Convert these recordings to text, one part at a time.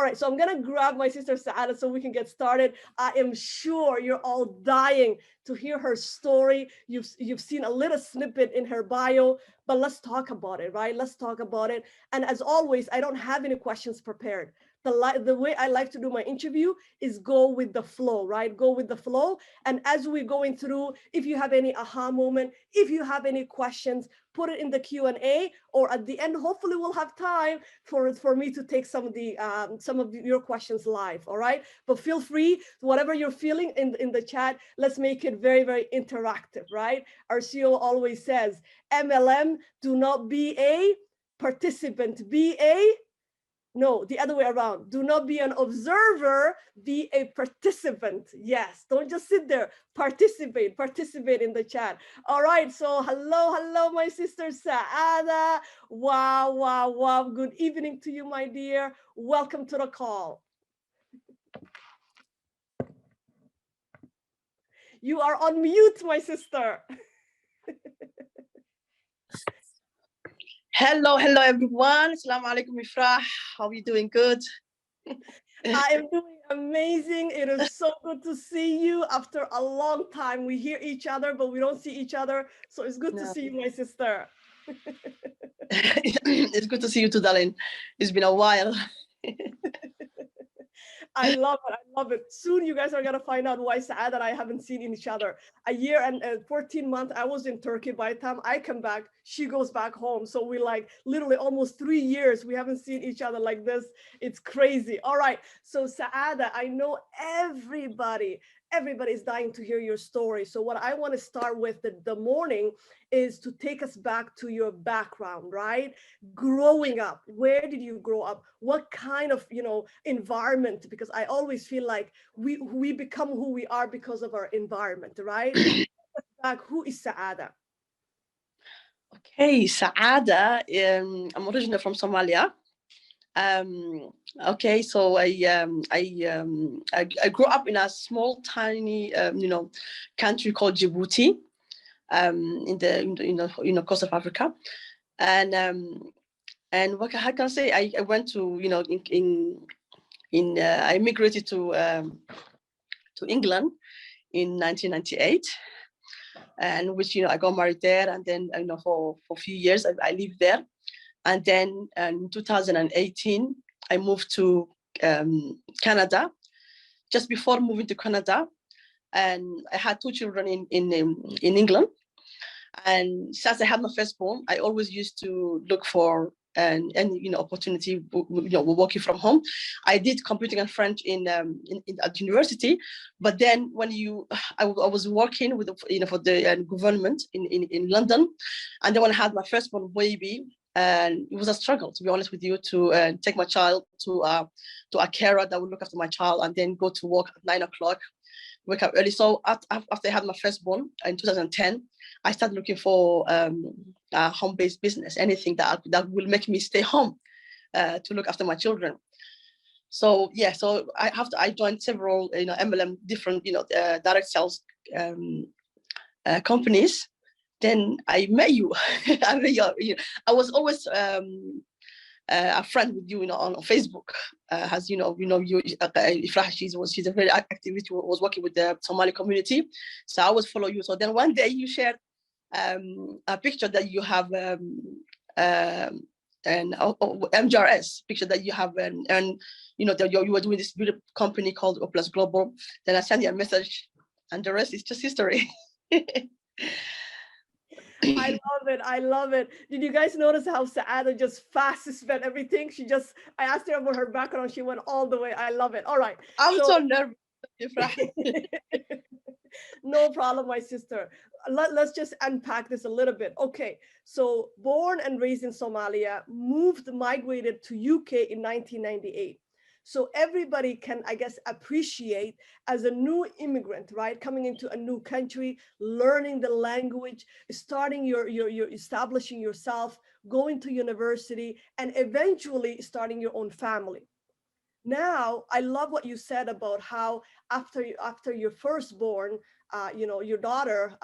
right, so I'm gonna grab my sister Saada so we can get started. I am sure you're all dying to hear her story. You've seen a little snippet in her bio, but let's talk about it, right? Let's talk about it. And as always, I don't have any questions prepared. The way I like to do my interview is go with the flow, right? Go with the flow. And as we're going through, if you have any aha moment, if you have any questions, put it in the Q&A, or at the end, hopefully we'll have time for me to take some of your questions live, all right? But feel free, whatever you're feeling in the chat, let's make it very, very interactive, right? Our CEO always says, MLM, do not be a participant, be a no, the other way around. Do not be an observer, be a participant. Yes, don't just sit there. Participate in the chat. All right, so hello, my sister Saada. Wow. Good evening to you, my dear. Welcome to the call. You are on mute, my sister. Hello, everyone. Assalamu alaikum, Ifrah. How are you doing? Good. I am doing amazing. It is so good to see you after a long time. We hear each other, but we don't see each other. So it's good to see you, my sister. It's good to see you too, darling. It's been a while. I love it. Soon you guys are gonna find out why Saad and I haven't seen each other. A year and 14 months, I was in Turkey. By the time I come back, she goes back home. So we like literally almost 3 years, we haven't seen each other like this. It's crazy. All right, so Saada, I know everybody is dying to hear your story. So what I want to start with the morning is to take us back to your background, right? Growing up, where did you grow up? What kind of, environment? Because I always feel like we become who we are because of our environment, right? Back, who is Saada? Okay, Saada, I'm originally from Somalia. Okay, so I grew up in a small, tiny, country called Djibouti, in the coast of Africa, and what how can I say? I went to I immigrated to England in 1998, and which I got married there, and then for a few years I lived there. And then in 2018, I moved to Canada. Just before moving to Canada, and I had 2 children in England. And since I had my firstborn, I always used to look for any opportunity, working from home. I did computing and French at university, but then when I was working with for the government in London, and then when I had my firstborn baby. And it was a struggle, to be honest with you, to take my child to a carer that would look after my child, and then go to work at 9 o'clock, wake up early. So after I had my firstborn in 2010, I started looking for a home-based business, anything that will make me stay home to look after my children. So yeah, so I joined several MLM different direct sales companies. Then I met you. I was always a friend with you, on Facebook. As Ifrah, she's a very active. Was working with the Somali community, so I always follow you. So then one day you shared a picture that you have an MGRS picture that you have, and that you were doing this beautiful company called Opulence Global. Then I sent you a message, and the rest is just history. I love it. Did you guys notice how Saada just fast spent everything? I asked her about her background. She went all the way. I love it. All right. I'm so nervous. No problem, my sister. Let's just unpack this a little bit. Okay, so born and raised in Somalia, migrated to UK in 1998. So everybody can, I guess, appreciate as a new immigrant, right? Coming into a new country, learning the language, starting your establishing yourself, going to university, and eventually starting your own family. Now, I love what you said about how after your firstborn, your daughter,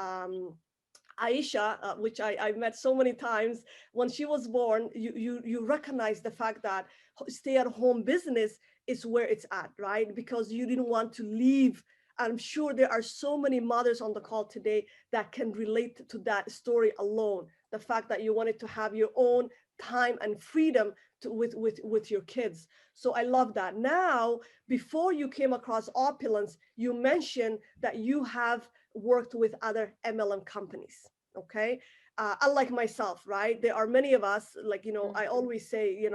Aisha, which I've met so many times, when she was born, you recognize the fact that stay-at-home business is where it's at, right? Because you didn't want to leave. I'm sure there are so many mothers on the call today that can relate to that story alone. The fact that you wanted to have your own time and freedom to, with your kids. So I love that. Now, before you came across Opulence, you mentioned that you have worked with other MLM companies. Okay. Unlike myself, right? There are many of us, like, I always say,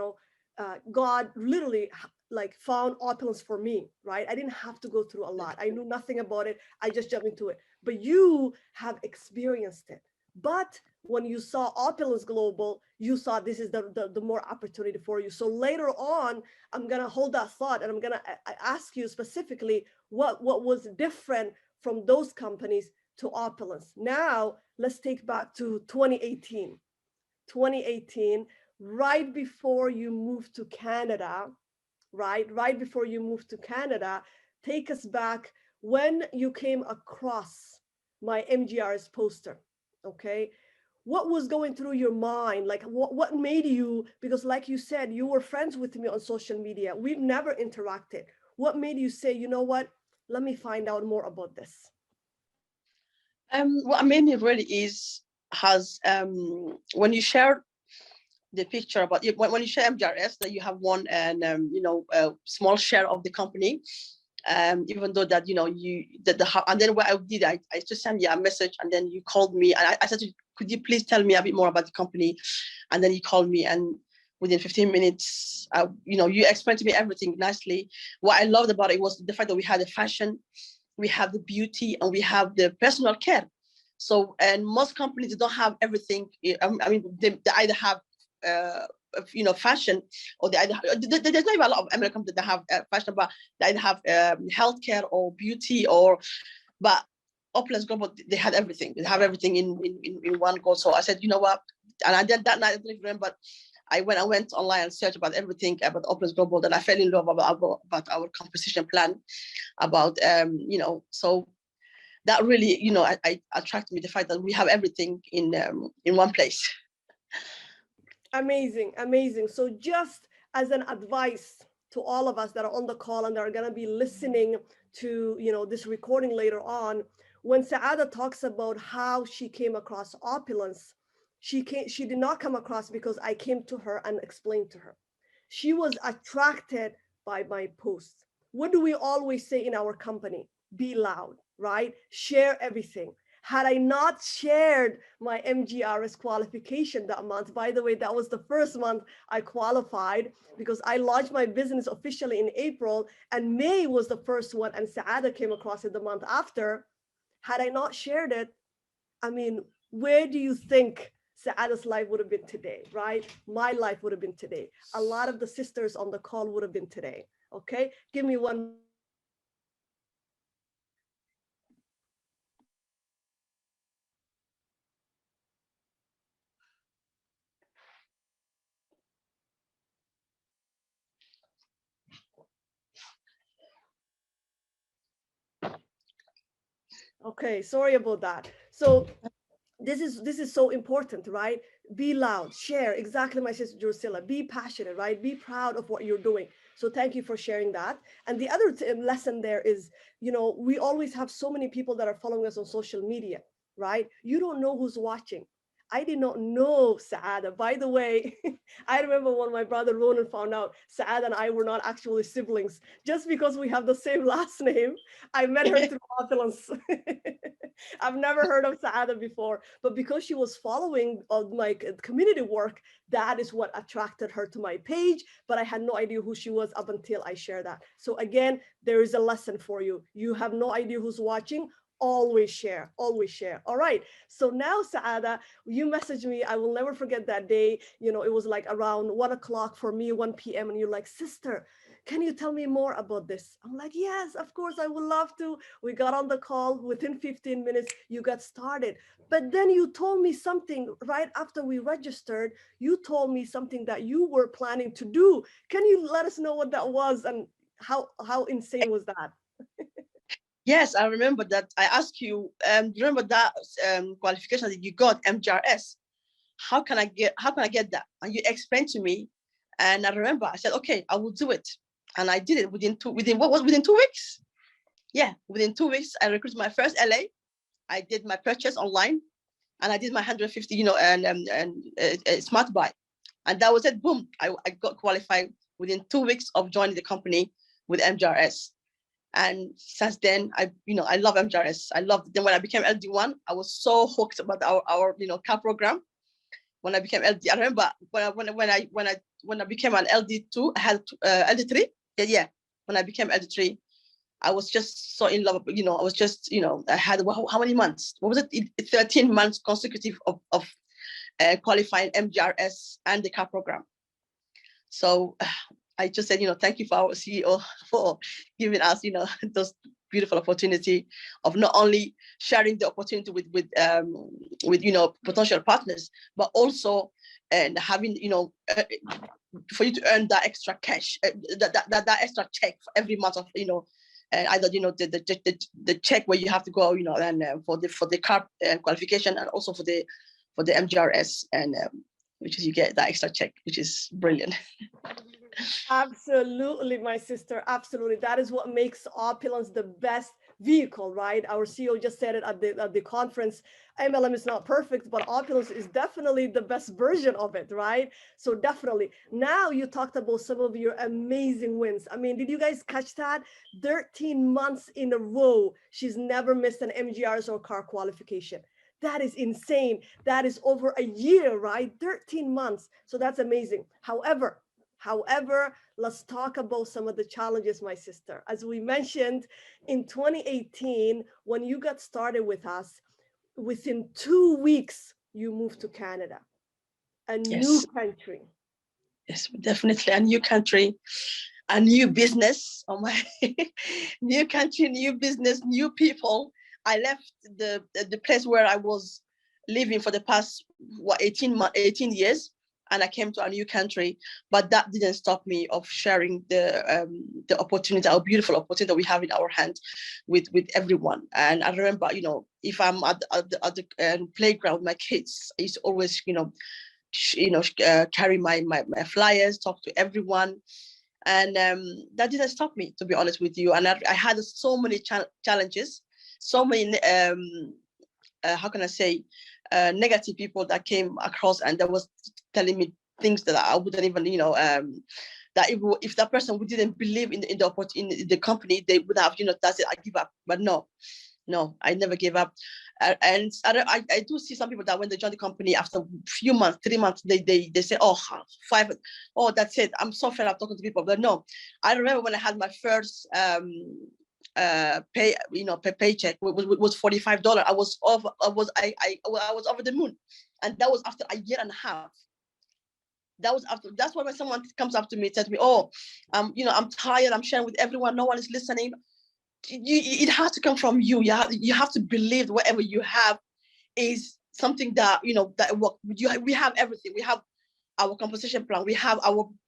God literally like found Opulence for me, right? I didn't have to go through a lot. I knew nothing about it. I just jumped into it. But you have experienced it. But when you saw Opulence Global, you saw this is the more opportunity for you. So later on, I'm gonna hold that thought and I'm gonna ask you specifically what was different from those companies to Opulence. Now let's take back to 2018. 2018, right before you moved to Canada, right? Right before you moved to Canada, take us back when you came across my MGRS poster, okay? What was going through your mind? Like what made you, because like you said, you were friends with me on social media. We've never interacted. What made you say, you know what? Let me find out more about this. What made me really is has when you share the picture about it, when you share MGRS that you have won and a small share of the company, even though that you and then what I did, I just sent you a message and then you called me and I said, could you please tell me a bit more about the company? And then you called me and within 15 minutes, you explained to me everything nicely. What I loved about it was the fact that we had the fashion, we have the beauty, and we have the personal care. So, and most companies don't have everything. I mean, they either have fashion, or they either there's not even a lot of American companies that have fashion, but they either have healthcare or beauty, but Opulence Global, they had everything. They have everything in one go. So I said, you know what? And I did that night, I don't even remember, but I went online and searched about everything about Opulence Global. Then I fell in love about our composition plan, about so that really I attracted me, the fact that we have everything in one place. Amazing, amazing. So just as an advice to all of us that are on the call and that are going to be listening to this recording later on, when Saada talks about how she came across Opulence, she did not come across because I came to her and explained to her. She was attracted by my posts. What do we always say in our company? Be loud, right? Share everything. Had I not shared my MGRS qualification that month, by the way, that was the first month I qualified, because I launched my business officially in April and May was the first one, and Saada came across it the month after. Had I not shared it, I mean, where do you think Saada's life would have been today, right? My life would have been today. A lot of the sisters on the call would have been today. Okay, give me one. Okay, sorry about that. So this is so important, right? Be loud, share. Exactly, my sister Drusilla. Be passionate, right? Be proud of what you're doing. So thank you for sharing that. And the other lesson there is, we always have so many people that are following us on social media, right? You don't know who's watching. I did not know Saada. By the way, I remember when my brother Ronan found out Saada and I were not actually siblings. Just because we have the same last name, I met her through Opulence. I've never heard of Saada before, but because she was following my community work, that is what attracted her to my page. But I had no idea who she was up until I shared that. So again, there is a lesson for you. You have no idea who's watching. Always share, always share. All right. So now, Saada, you messaged me. I will never forget that day. It was like around 1 o'clock for me, 1 p.m. And you're like, sister, can you tell me more about this? I'm like, yes, of course, I would love to. We got on the call. Within 15 minutes, you got started. But then you told me something right after we registered. You told me something that you were planning to do. Can you let us know what that was and how insane was that? Yes, I remember that. I asked you, do you remember that qualification that you got, MGRS? How can I get that? And you explained to me, and I remember I said, okay, I will do it. And I did it within 2 weeks. Yeah, within 2 weeks, I recruited my first LA. I did my purchase online, and I did my 150, and smart buy, and that was it. Boom! I got qualified within 2 weeks of joining the company with MGRS. And since then, I love MGRS. I loved them. When I became LD1, I was so hooked about our car program. When I became LD, I remember when I became an LD2, I had LD3. Yeah. When I became LD3, I was just so in love. I was just, I had how many months? What was it? 13 months consecutive of qualifying MGRS and the car program. So I just said, thank you for our CEO for giving us, those beautiful opportunity of not only sharing the opportunity with potential partners, but also and having, for you to earn that extra cash, that extra check for every month of, either the check where you have to go, and for the car qualification, and also for the MGRS, and which is you get that extra check, which is brilliant. Absolutely, my sister. Absolutely. That is what makes Opulence the best vehicle, right? Our CEO just said it at the conference. MLM is not perfect, but Opulence is definitely the best version of it, right? So definitely. Now you talked about some of your amazing wins. I mean, did you guys catch that? 13 months in a row, she's never missed an MGRs or car qualification. That is insane. That is over a year, right? 13 months. So that's amazing. However, let's talk about some of the challenges, my sister. As we mentioned, in 2018, when you got started with us, within 2 weeks, you moved to Canada, a new country. Yes, definitely a new country, a new business. Oh my, new country, new business, new people. I left the place where I was living for the past 18 years, and I came to a new country. But that didn't stop me of sharing the opportunity, our beautiful opportunity that we have in our hand, with everyone. And I remember, if I'm at the playground with my kids, I used to always, carry my flyers, talk to everyone. And that didn't stop me, to be honest with you. And I had so many challenges, so many how can I say, negative people that came across, and that was telling me things that I wouldn't even, that if that person didn't believe in the company, they would have, that's it, I give up. But no, I never gave up. And I do see some people that when they join the company, after a few months, 3 months, they say, oh, 5, oh, that's it, I'm so fed up talking to people. But no, I remember when I had my first paycheck was $45. I was over the moon. And that was after a year and a half. That's why when someone comes up to me and tells me, oh, I'm tired, I'm sharing with everyone, no one is listening. It has to come from you. You have to believe whatever you have is something that, that work. We have everything. We have our compensation plan. We have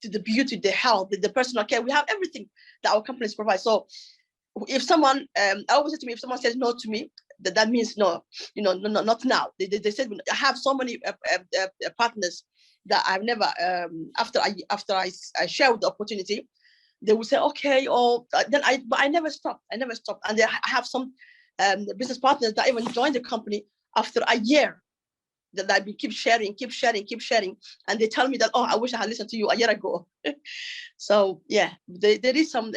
the beauty, the health, the personal care. We have everything that our companies provide. So if someone, I always say to me, if someone says no to me, that means no, no, not now. They said, I have so many partners that I've never, after I share the opportunity, they will say, okay, or then but I never stopped. And I have some business partners that even joined the company after a year, that I keep sharing. And they tell me that, oh, I wish I had listened to you a year ago. So yeah, there is some,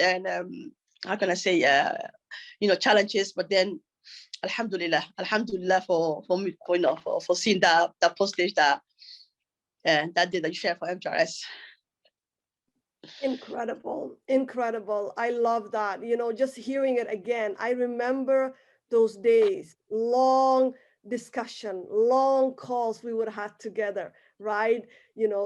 how can I say, challenges, but then alhamdulillah for me, for seeing that postage that day that you share for MGRS. Incredible. I love that. Just hearing it again, I remember those days, long discussion, long calls we would have together, right?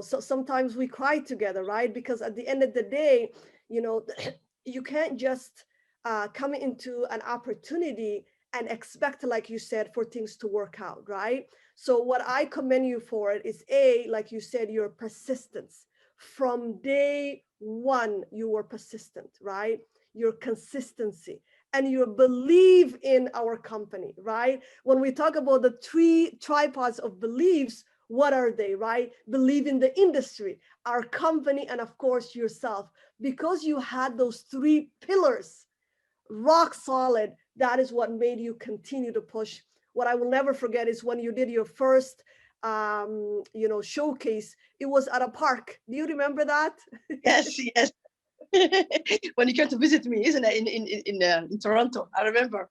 So sometimes we cried together, right? Because at the end of the day, you can't just come into an opportunity and expect, like you said, for things to work out, right? So what I commend you for it is, like you said, your persistence. From day one, you were persistent, right? Your consistency and your belief in our company, right? When we talk about the 3 tripods of beliefs, what are they, right? Believe in the industry, our company, and of course yourself. because you had those 3 pillars rock solid. That is what made you continue to push. What I will never forget is when you did your first showcase. It was at a park. Do you remember that? Yes, yes. When you came to visit me, isn't it, in Toronto? I remember.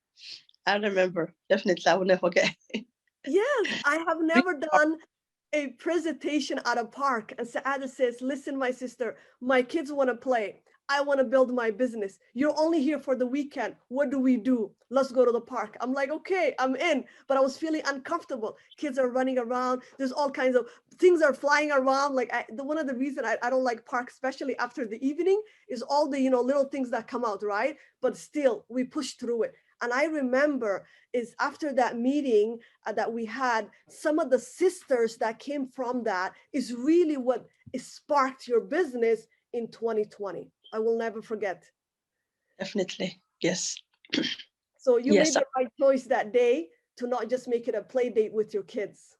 Definitely, I will never forget. Yes, I have never done a presentation at a park. And Saada says, listen, my sister, my kids want to play. I want to build my business. You're only here for the weekend. What do? Let's go to the park. I'm like, okay, I'm in. But I was feeling uncomfortable. Kids are running around. There's all kinds of things are flying around. Like one of the reasons I don't like parks, especially after the evening, is all the little things that come out, right? But still, we push through it. And I remember is after that meeting that we had, some of the sisters that came from that is really what sparked your business in 2020. I will never forget. Definitely, yes. So you Yes. made the right choice that day to not just make it a play date with your kids.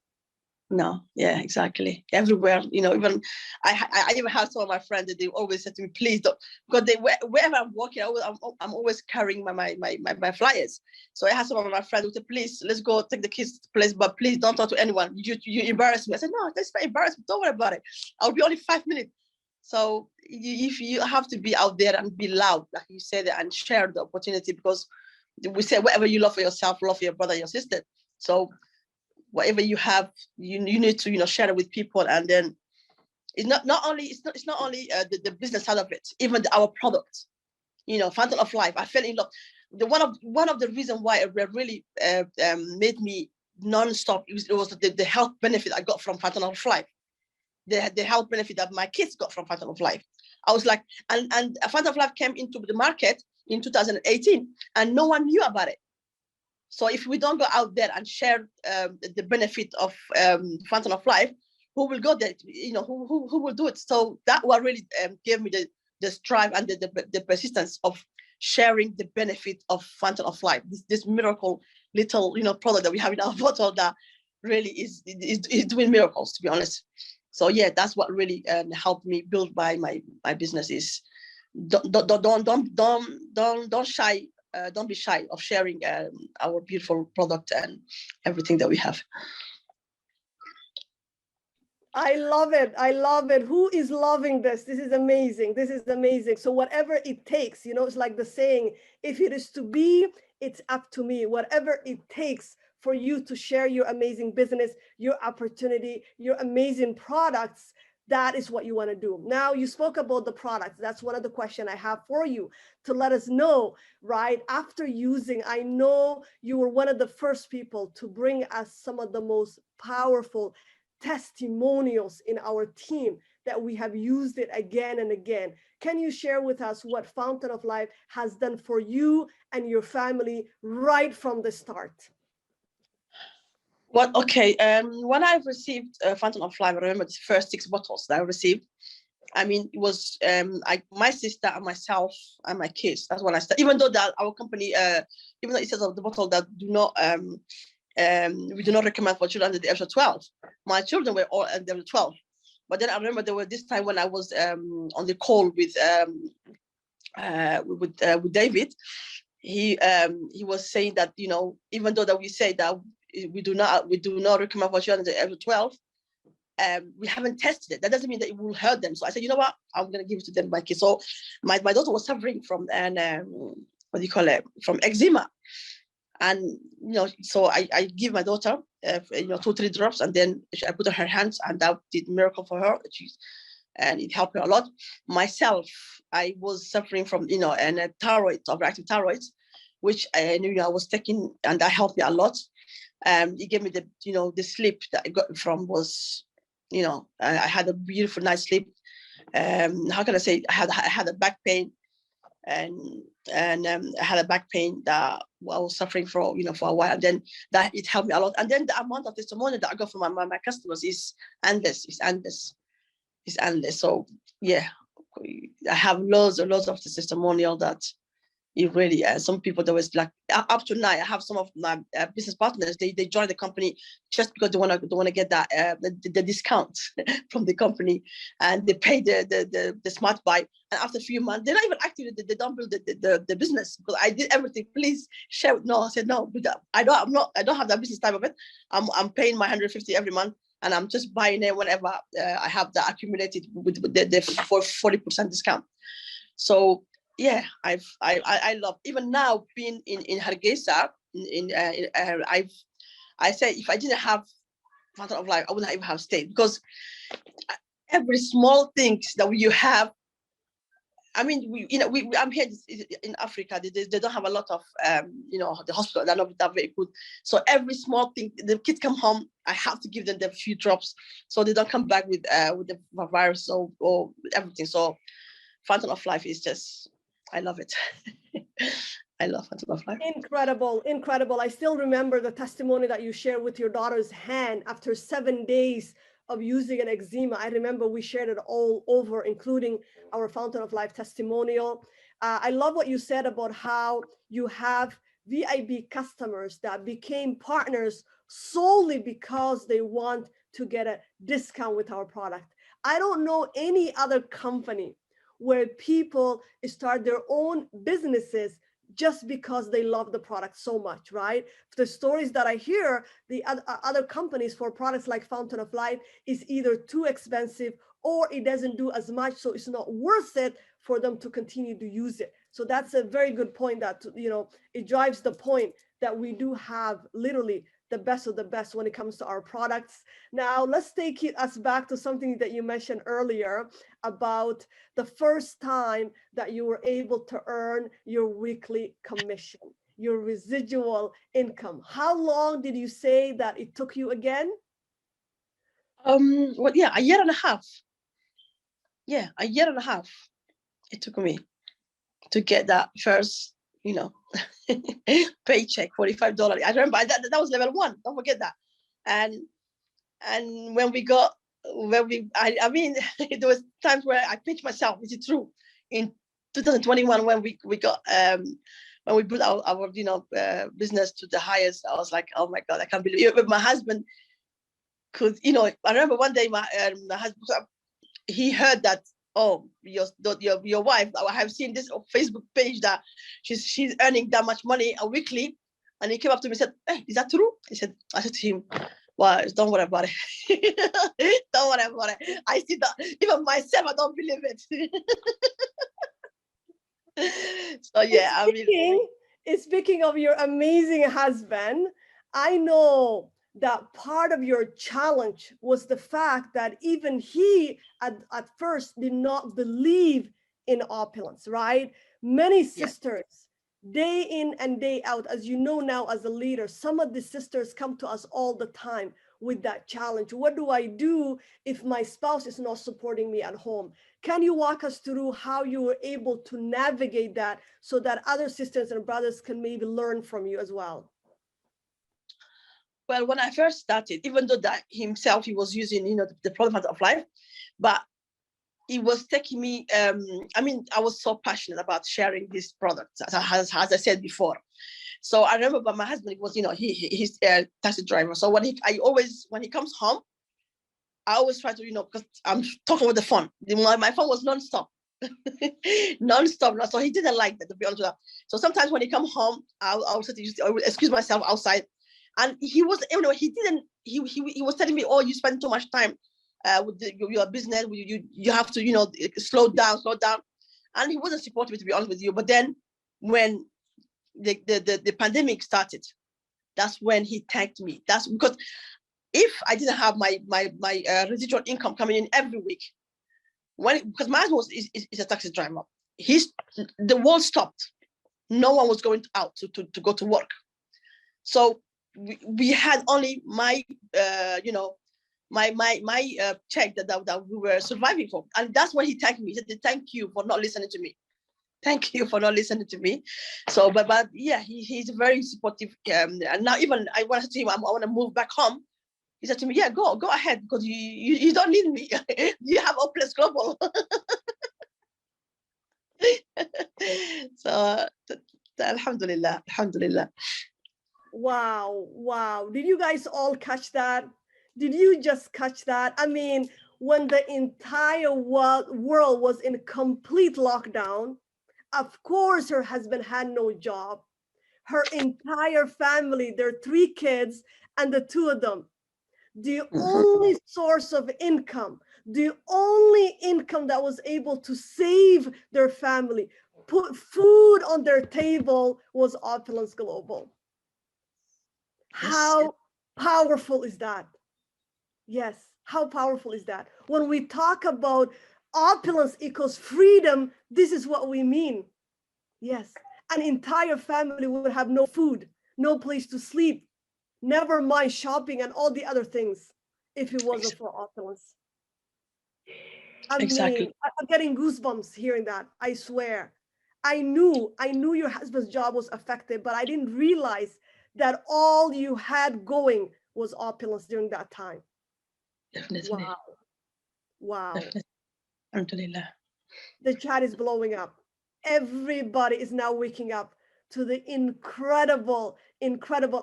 No, yeah, exactly. Everywhere, even I even have some of my friends that they always say to me, please don't, because wherever I'm walking, I'm always carrying my flyers. So I have some of my friends who say, please, let's go take the kids to the place, but please don't talk to anyone. You embarrass me. I said, no, that's not embarrassing. Don't worry about it. I'll be only 5 minutes. So if you have to be out there and be loud, like you said, and share the opportunity, because we say whatever you love for yourself, love for your brother, your sister. So whatever you have, you need to share it with people. And then it's not only the business side of it, even our product, Fountain of Life. I fell in love. One of the reasons why it really made me non-stop, it was the health benefit I got from Fountain of Life, the health benefit that my kids got from Fountain of Life. I was like, and Fountain of Life came into the market in 2018 and no one knew about it. So if we don't go out there and share the benefit of Fountain of Life, who will go there? Who will do it? So that what really gave me the strive and the persistence of sharing the benefit of Fountain of Life. This miracle little product that we have in our bottle that really is doing miracles, to be honest. So yeah, that's what really helped me build my business. Is don't shy. Don't be shy of sharing our beautiful product and everything that we have. I love it. I love it. Who is loving this? This is amazing. This is amazing. So whatever it takes, it's like the saying, if it is to be, it's up to me. Whatever it takes for you to share your amazing business, your opportunity, your amazing products, that is what you want to do. Now, you spoke about the products. That's one of the questions I have for you to let us know, right? After using, I know you were one of the first people to bring us some of the most powerful testimonials in our team that we have used it again and again. Can you share with us what Fountain of Life has done for you and your family right from the start? Well, okay. When I received Fountain of Life, I remember the first 6 bottles that I received. I mean, it was my sister and myself and my kids. That's when I started. Even though that our company, even though it says of the bottle that do not we do not recommend for children under the age of 12. My children were all under 12. But then I remember there was this time when I was on the call with David. He was saying that even though that we say that we do not recommend for children under the age of 12, we haven't tested it. That doesn't mean that it will hurt them. So I said, you know what? I'm gonna give it to them, my kids. So my daughter was suffering from what do you call it? From eczema. And so I give my daughter 2-3 drops, and then I put on her hands, and that did miracle for her. And it helped her a lot. Myself, I was suffering from overactive thyroid, which I knew I was taking, and that helped me a lot. It gave me the sleep that I got from was, I had a beautiful night's sleep. How can I say? I had a back pain. And I had a back pain that I was suffering for a while, and then that it helped me a lot. And then the amount of testimony that I got from my customers is endless. It's endless. So yeah, I have loads and loads of the testimonial that It really is. Some people that was like up to now. I have some of my business partners. They join the company just because they want to get that the discount from the company, and they pay the smart buy. And after a few months, they're not even active. They don't build the business because I did everything. Please share. No, I said no. I don't have that business type of it. I'm paying my 150 every month, and I'm just buying it whenever I have that accumulated with the for 40% discount. So yeah, I love, even now being in Hargeisa. I say if I didn't have Fountain of Life, I wouldn't even have stayed, because every small things that you have. I mean, I'm here in Africa. They don't have a lot of, the hospital. They're not that very good. So every small thing, the kids come home, I have to give them the few drops, so they don't come back with the virus or everything. So Fountain of Life is just, I love it. I love Fountain of Life. Incredible, incredible. I still remember the testimony that you shared with your daughter's hand after 7 days of using an eczema. I remember we shared it all over, including our Fountain of Life testimonial. I love what you said about how you have VIB customers that became partners solely because they want to get a discount with our product. I don't know any other company where people start their own businesses just because they love the product so much, right? The stories that I hear, the other companies for products like Fountain of Life is either too expensive or it doesn't do as much, so it's not worth it for them to continue to use it. So that's a very good point, that, it drives the point that we do have literally the best of the best when it comes to our products. Now, let's take us back to something that you mentioned earlier about the first time that you were able to earn your weekly commission, your residual income. How long did you say that it took you again? Well, yeah, a year and a half. Yeah, a year and a half it took me to get that first, paycheck, $45. I remember that was level 1. Don't forget that. And I mean, there was times where I pinched myself. Is it true? In 2021, when we got when we put our business to the highest, I was like, oh my God, I can't believe it. But my husband could, I remember one day my husband, he heard that, oh, your wife, I have seen this on Facebook page that she's earning that much money a weekly. And he came up to me and said, hey, is that true? I said to him, well, don't worry about it. Don't worry about it. I see that even myself, I don't believe it. So yeah, Speaking of your amazing husband, I know that part of your challenge was the fact that even he at first did not believe in opulence, right? Many sisters, day in and day out, as you know now as a leader, some of the sisters come to us all the time with that challenge. What do I do if my spouse is not supporting me at home? Can you walk us through how you were able to navigate that so that other sisters and brothers can maybe learn from you as well? Well, when I first started, even though that himself, he was using, the product of life, but it was taking me, I was so passionate about sharing this product, as I said before. So I remember my husband was, he's a taxi driver. So when he comes home, I always try to, because I'm talking with the phone. My phone was nonstop. Nonstop. So he didn't like that, to be honest with him. So sometimes when he come home, I would excuse myself outside. And he was, he was telling me, oh, you spend too much time with your business. You have to, slow down. And he wasn't supporting me, to be honest with you. But then when the pandemic started, that's when he thanked me. That's because if I didn't have my residual income coming in every week, because my husband is a taxi driver, the world stopped. No one was going out to go to work. So we had only my check that we were surviving from. And that's when he thanked me. He said, thank you for not listening to me. Thank you for not listening to me. So, but yeah, he's very supportive. And now even I wanted to him, I want to move back home. He said to me, yeah, go ahead, because you don't need me. You have Opulence Global. So Alhamdulillah, alhamdulillah. Wow, wow. Did you guys all catch that? Did you just catch that? I mean, when the entire world was in complete lockdown, of course, her husband had no job. Her entire family, their 3 kids, and the 2 of them, the Mhm. only source of income, the only income that was able to save their family, put food on their table was Opulence Global. Yes, yes, How powerful is that? Yes, how powerful is that? When we talk about opulence equals freedom, this is what we mean. Yes, an entire family would have no food, no place to sleep, never mind shopping and all the other things if it wasn't for opulence. I exactly. mean, I'm getting goosebumps hearing that. I swear. I knew your husband's job was affected, but I didn't realize that all you had going was opulence during that time. Definitely, Wow. Wow. definitely. Alhamdulillah. The chat is blowing up. Everybody is now waking up to the incredible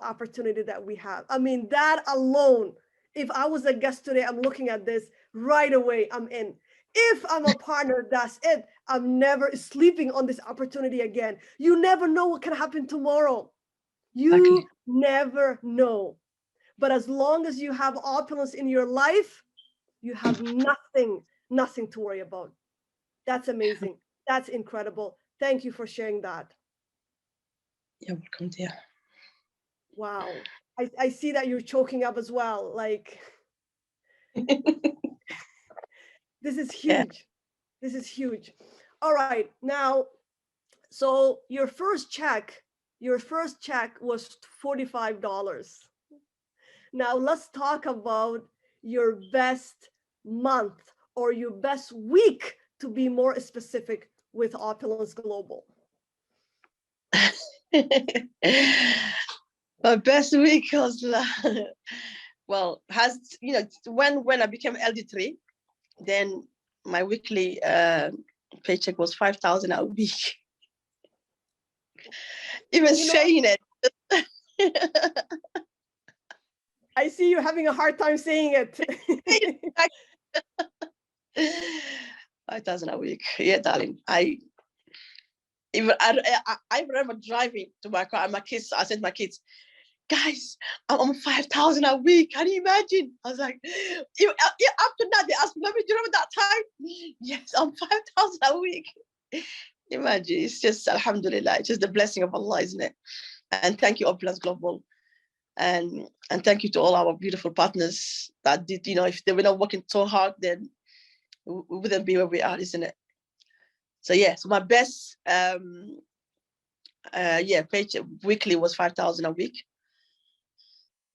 opportunity that we have. I mean, that alone, if I was a guest today, I'm looking at this right away, I'm in. If I'm a partner, that's it. I'm never sleeping on this opportunity again. You never know what can happen tomorrow. You Exactly. never know. But as long as you have opulence in your life, you have nothing to worry about. That's amazing. That's incredible. Thank you for sharing that. You're welcome, dear. Wow. I see that you're choking up as well. Like, this is Yeah. huge. This is huge. All right. Now, so your first check was $45. Now, let's talk about your best month or your best week, to be more specific, with Opulence Global. My best week was well, has when I became LD3, then my weekly paycheck was 5,000 a week. Even You know, saying it. I see you having a hard time saying it. 5,000 a week. Yeah, darling. I remember driving to my car and my kids. I said to my kids, guys, I'm on 5,000 a week. Can you imagine? I was like, after that, they asked me, do you remember that time? Yes, I'm 5,000 a week. Imagine, it's just Alhamdulillah, it's just the blessing of Allah, isn't it? And thank you, Opulence Global. And thank you to all our beautiful partners that did, if they were not working so hard, then we wouldn't be where we are, isn't it? So yeah, so my best paycheck weekly was 5,000 a week.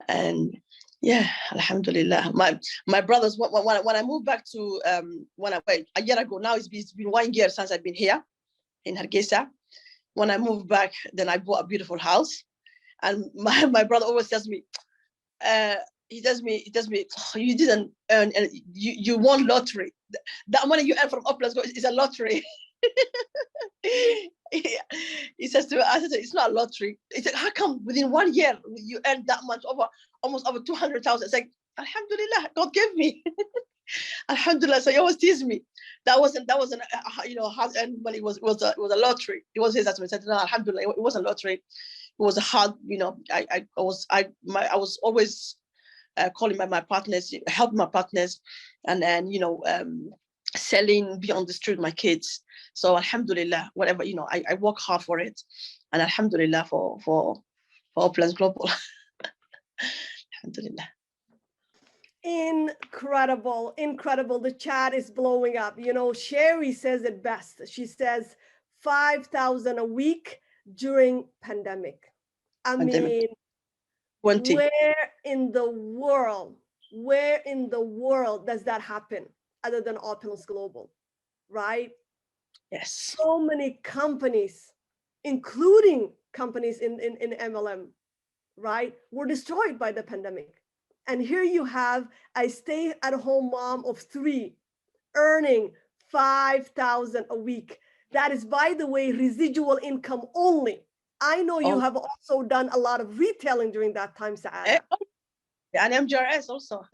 And yeah, Alhamdulillah. My brothers, when I moved back to when I went a year ago, now it's been 1 year since I've been here in Hargeisa. When I moved back, then I bought a beautiful house. And my brother always tells me, he tells me, oh, you didn't earn, and you won lottery. That money you earn from Uplands is a lottery. He says to me, I said, it's not a lottery. He said, how come within 1 year you earned that much, almost over 200,000? It's like, Alhamdulillah, God gave me. Alhamdulillah. So he always tease me. That wasn't hard earned money. It was a lottery. It was his estimate. He said, no, Alhamdulillah, it wasn't a lottery. It was a hard, I was always calling my partners, helping my partners, and then selling beyond the street with my kids. So Alhamdulillah, whatever, I work hard for it, and Alhamdulillah for Opulence Global. Alhamdulillah. Incredible. The chat is blowing up. Sherry says it best. She says 5,000 a week during pandemic. I Pandemic. mean, 20. where in the world does that happen other than Opulence Global, right? Yes. So many companies, including companies in MLM, right, were destroyed by the pandemic. And here you have a stay-at-home mom of 3 earning 5,000 a week. That is, by the way, residual income only. I know you Oh, have also done a lot of retailing during that time, Saada. and MGRS also,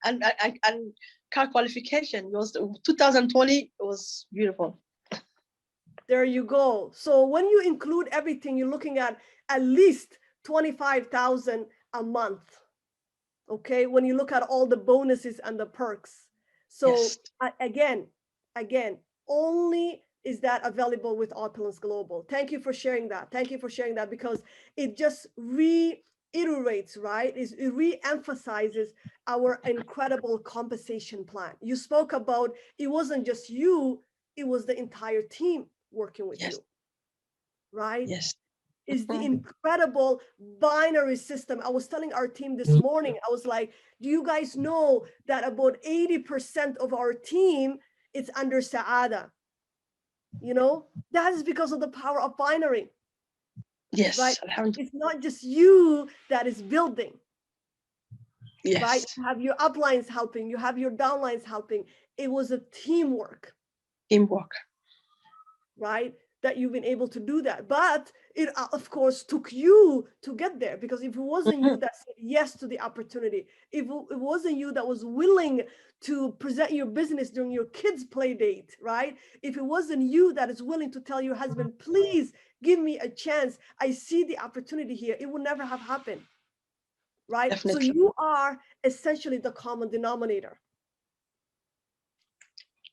and car qualification. It was 2020. It was beautiful. There you go. So when you include everything, you're looking at least 25,000 a month. Okay, when you look at all the bonuses and the perks. So Yes, again, only is that available with Opulence Global. Thank you for sharing that. Thank you for sharing that, because it just reiterates, right? It re-emphasizes our incredible compensation plan. You spoke about it wasn't just you, it was the entire team working with yes, you, right? yes. Is the Mhm. incredible binary system. I was telling our team this morning, I was like, do you guys know that about 80% of our team is under Saada? You know, that is because of the power of binary, right? Yes, alhamdulillah. It's not just you that is building, right? Yes, You have your uplines helping, you have your downlines helping. It was a teamwork, teamwork. right? That you've been able to do that. But it, of course, took you to get there, because if it wasn't Mhm. you that said yes to the opportunity, if it wasn't you that was willing to present your business during your kids' play date, right? If it wasn't you that is willing to tell your husband, please give me a chance, I see the opportunity here, it would never have happened, right? So Definitely. you are essentially the common denominator,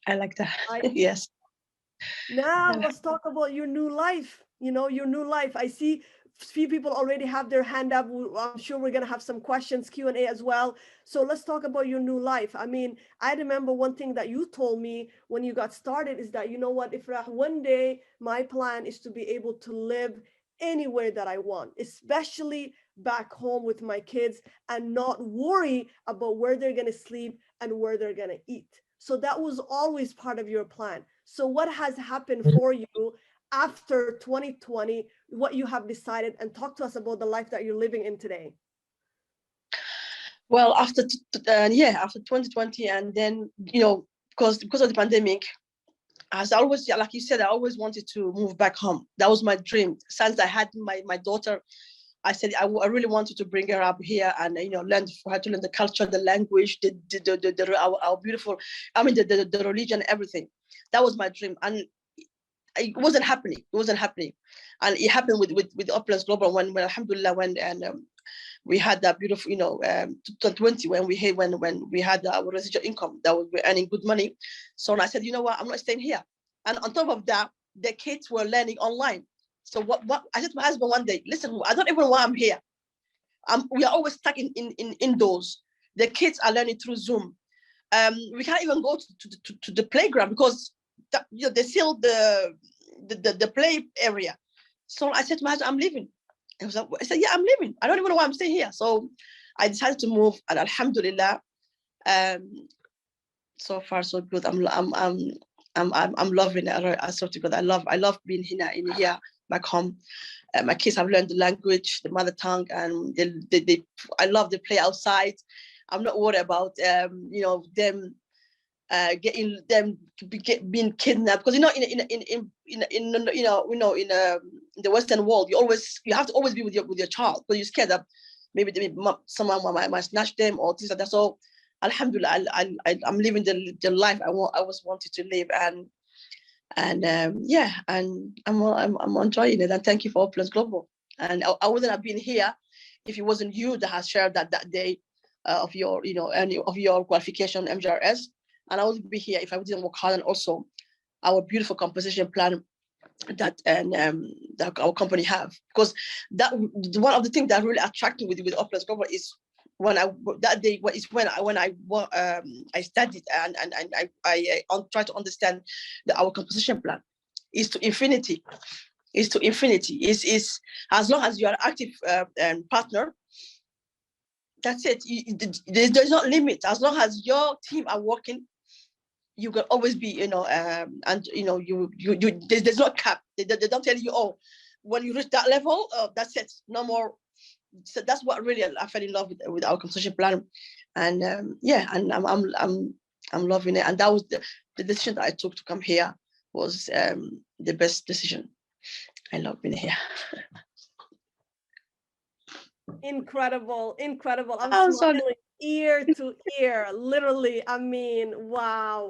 I like that. right? Yes. Now Alham- let's talk about your new life. You know, your new life. I see few people already have their hand up. I'm sure we're gonna have some questions, Q&A as well. So let's talk about your new life. I mean, I remember one thing that you told me when you got started is that, you know what, if one day my plan is to be able to live anywhere that I want, especially back home with my kids, and not worry about where they're gonna sleep and where they're gonna eat. So that was always part of your plan. So what has happened for you after 2020, what you have decided, and talk to us about the life that you're living in today. Well, after 2020, and then because of the pandemic, as I always, yeah, like you said, I always wanted to move back home. That was my dream. Since I had my daughter, I said I really wanted to bring her up here and learn for her to learn the culture, the language, our beautiful, I mean the religion, everything. That was my dream, and it wasn't happening. It wasn't happening, and it happened with Opulence Global when Alhamdulillah, when we had that beautiful 2020, when we had our residual income, that was, we're earning good money. So I said, you know what, I'm not staying here. And on top of that, the kids were learning online. So what I said to my husband one day, listen, I don't even know why I'm here. We are always stuck in indoors. The kids are learning through Zoom. We can't even go to the playground because they still the play area. So I said to my husband, I'm leaving. I said, yeah, I'm leaving. I don't even know why I'm staying here. So I decided to move, and Alhamdulillah, um, so far so good. I'm loving it. I swear to God, I love being here back home. My kids have learned the language, the mother tongue, and I love the play outside. I'm not worried about them getting them being kidnapped, because in the Western world, you have to always be with your child, because you're scared that maybe someone might snatch them or things like that. So Alhamdulillah, I'm living the life I always wanted to live, and yeah, and I'm enjoying it. And thank you for Opulence Global. And I wouldn't have been here if it wasn't you that has shared that day of your of your qualification MGRS. And I wouldn't be here if I didn't work hard, and also our beautiful composition plan that our company have. Because that one of the things that really attracted me with Opulence Global is when I studied and try to understand our composition plan is to infinity. Is as long as you are an active partner, that's it. There's no limit. As long as your team are working, you can always be, and there's no cap. They don't tell you, oh, when you reach that level, that's it, no more. So that's what really I fell in love with our compensation plan, and yeah, and I'm loving it. And that was the decision that I took to come here was the best decision. I love being here. Incredible, incredible. I'm Oh, sorry. smiling ear to ear, literally. I mean, wow.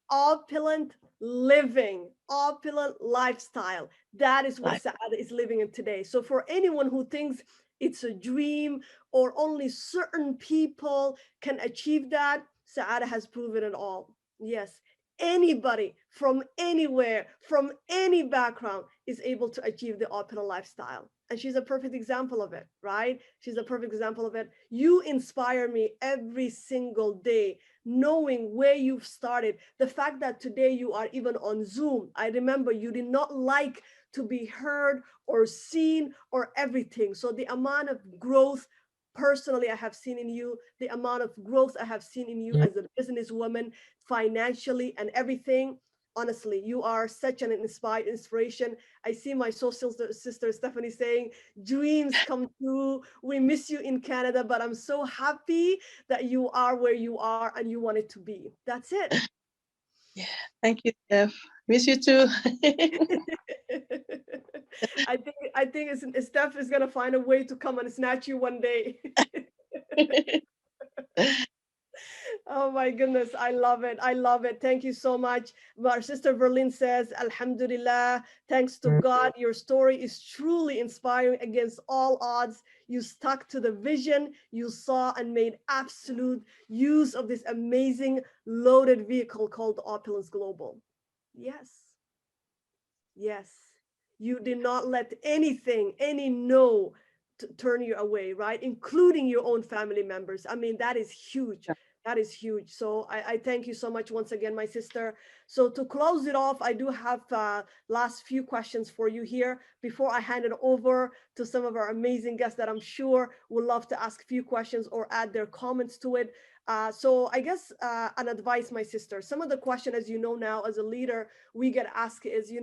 Opulent living, opulent lifestyle. That is what Like, Saada is living in today. So, for anyone who thinks it's a dream or only certain people can achieve that, Saada has proven it all. Yes, anybody from anywhere, from any background, is able to achieve the opulent lifestyle. And she's a perfect example of it, right? She's a perfect example of it. You inspire me every single day, knowing where you've started. The fact that today you are even on Zoom. I remember you did not like to be heard or seen or everything. So the amount of growth personally I have seen in you, the amount of growth I have seen in you as a businesswoman, financially and everything. Honestly, you are such an inspiration. I see my social sister Stephanie saying, dreams come true. We miss you in Canada, but I'm so happy that you are where you are and you wanted to be. That's it. yeah. Thank you, Steph. Miss you too. I think Steph is gonna find a way to come and snatch you one day. Oh my goodness, I love it. I love it. Thank you so much. Our sister Berlin says, Alhamdulillah, thanks to God, your story is truly inspiring against all odds. You stuck to the vision you saw and made absolute use of this amazing loaded vehicle called Opulence Global. Yes, yes. You did not let anything, any no, turn you away, right? Including your own family members. I mean, that is huge. That is huge. So I thank you so much once again, my sister. So to close it off, I do have last few questions for you here before I hand it over to some of our amazing guests that I'm sure will love to ask a few questions or add their comments to it. So I guess an advice, my sister. Some of the question, as you know now, as a leader, we get asked is,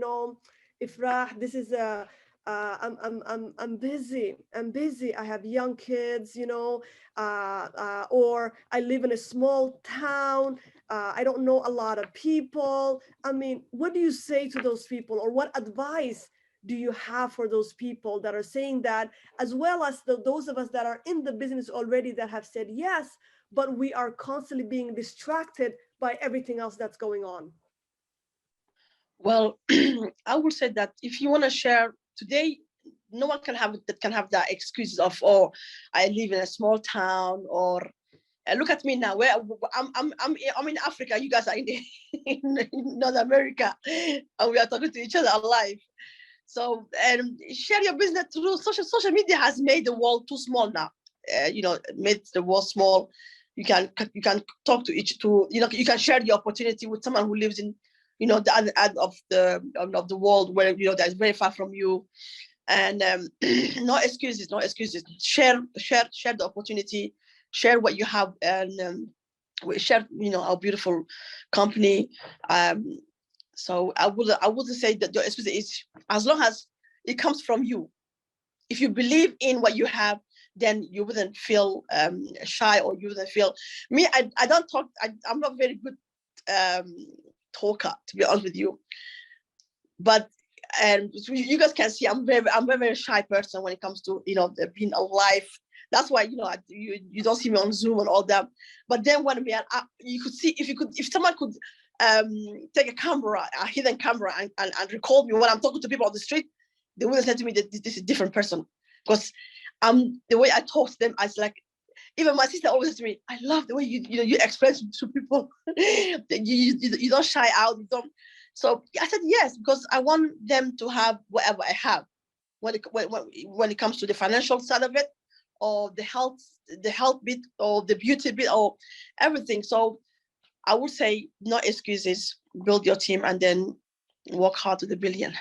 Ifrah, this is a I'm busy. I'm busy. I have young kids, or I live in a small town. I don't know a lot of people. I mean, what do you say to those people, or what advice do you have for those people that are saying that, as well as those of us that are in the business already that have said yes, but we are constantly being distracted by everything else that's going on? Well, I would say that if you want to share today, no one can have that excuses of, oh, I live in a small town, or look at me now. Where I'm in Africa. You guys are in North America, and we are talking to each other alive. So, share your business through social media has made the world too small now. Made the world small. You can talk to you can share the opportunity with someone who lives in the other end of the world, where that is very far from you. And no excuses, no excuses. Share the opportunity, share what you have, and we share our beautiful company. So I would say that your excuse is, as long as it comes from you. If you believe in what you have, then you wouldn't feel shy, or you wouldn't feel me. I don't talk. I'm not very good um, talker, to be honest with you. But you guys can see I'm very shy person when it comes to being alive. That's why you don't see me on Zoom and all that. But then when you could see, if someone could take a hidden camera, and record me when I'm talking to people on the street, they wouldn't say to me that this is a different person, because the way I talk to them, it's like, even my sister always says to me, I love the way you express to people. You don't shy out. You don't. So I said yes, because I want them to have whatever I have, when it comes to the financial side of it, or the health bit, or the beauty bit, or everything. So I would say no excuses. Build your team, and then work hard to the billion.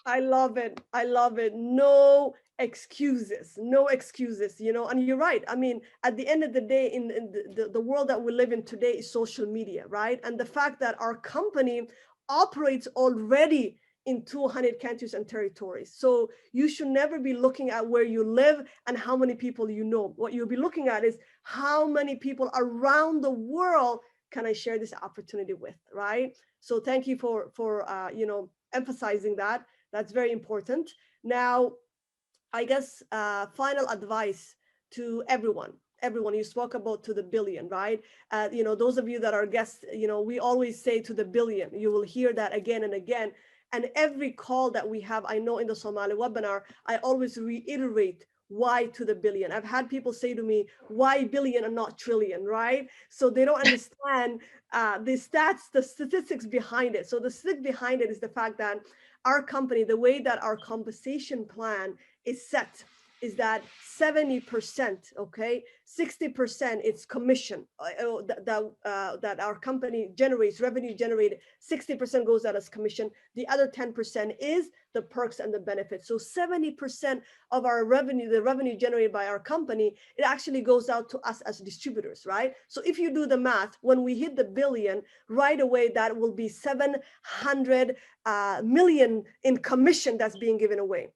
I love it. I love it. No excuses. No excuses, and you're right. I mean, at the end of the day, in the world that we live in today is social media, right? And the fact that our company operates already in 200 countries and territories. So you should never be looking at where you live and how many people you know. What you'll be looking at is how many people around the world can I share this opportunity with, right? So thank you for emphasizing that. That's very important. Now, I guess final advice to everyone you spoke about to the billion, right? Those of you that are guests, we always say to the billion. You will hear that again and again. And every call that we have, I know in the Somali webinar, I always reiterate why to the billion. I've had people say to me, why billion and not trillion, right? So they don't understand the stats, the statistics behind it. So the statistic behind it is the fact that our company, the way that our compensation plan is set, is that 70%, okay, 60% it's commission that our company generates, revenue generated, 60% goes out as commission. The other 10% is the perks and the benefits. So 70% of our revenue, the revenue generated by our company, it actually goes out to us as distributors, right? So if you do the math, when we hit the billion, right away, that will be 700 million in commission that's being given away,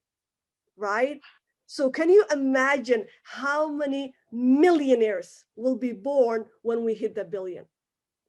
right? So can you imagine how many millionaires will be born when we hit the billion,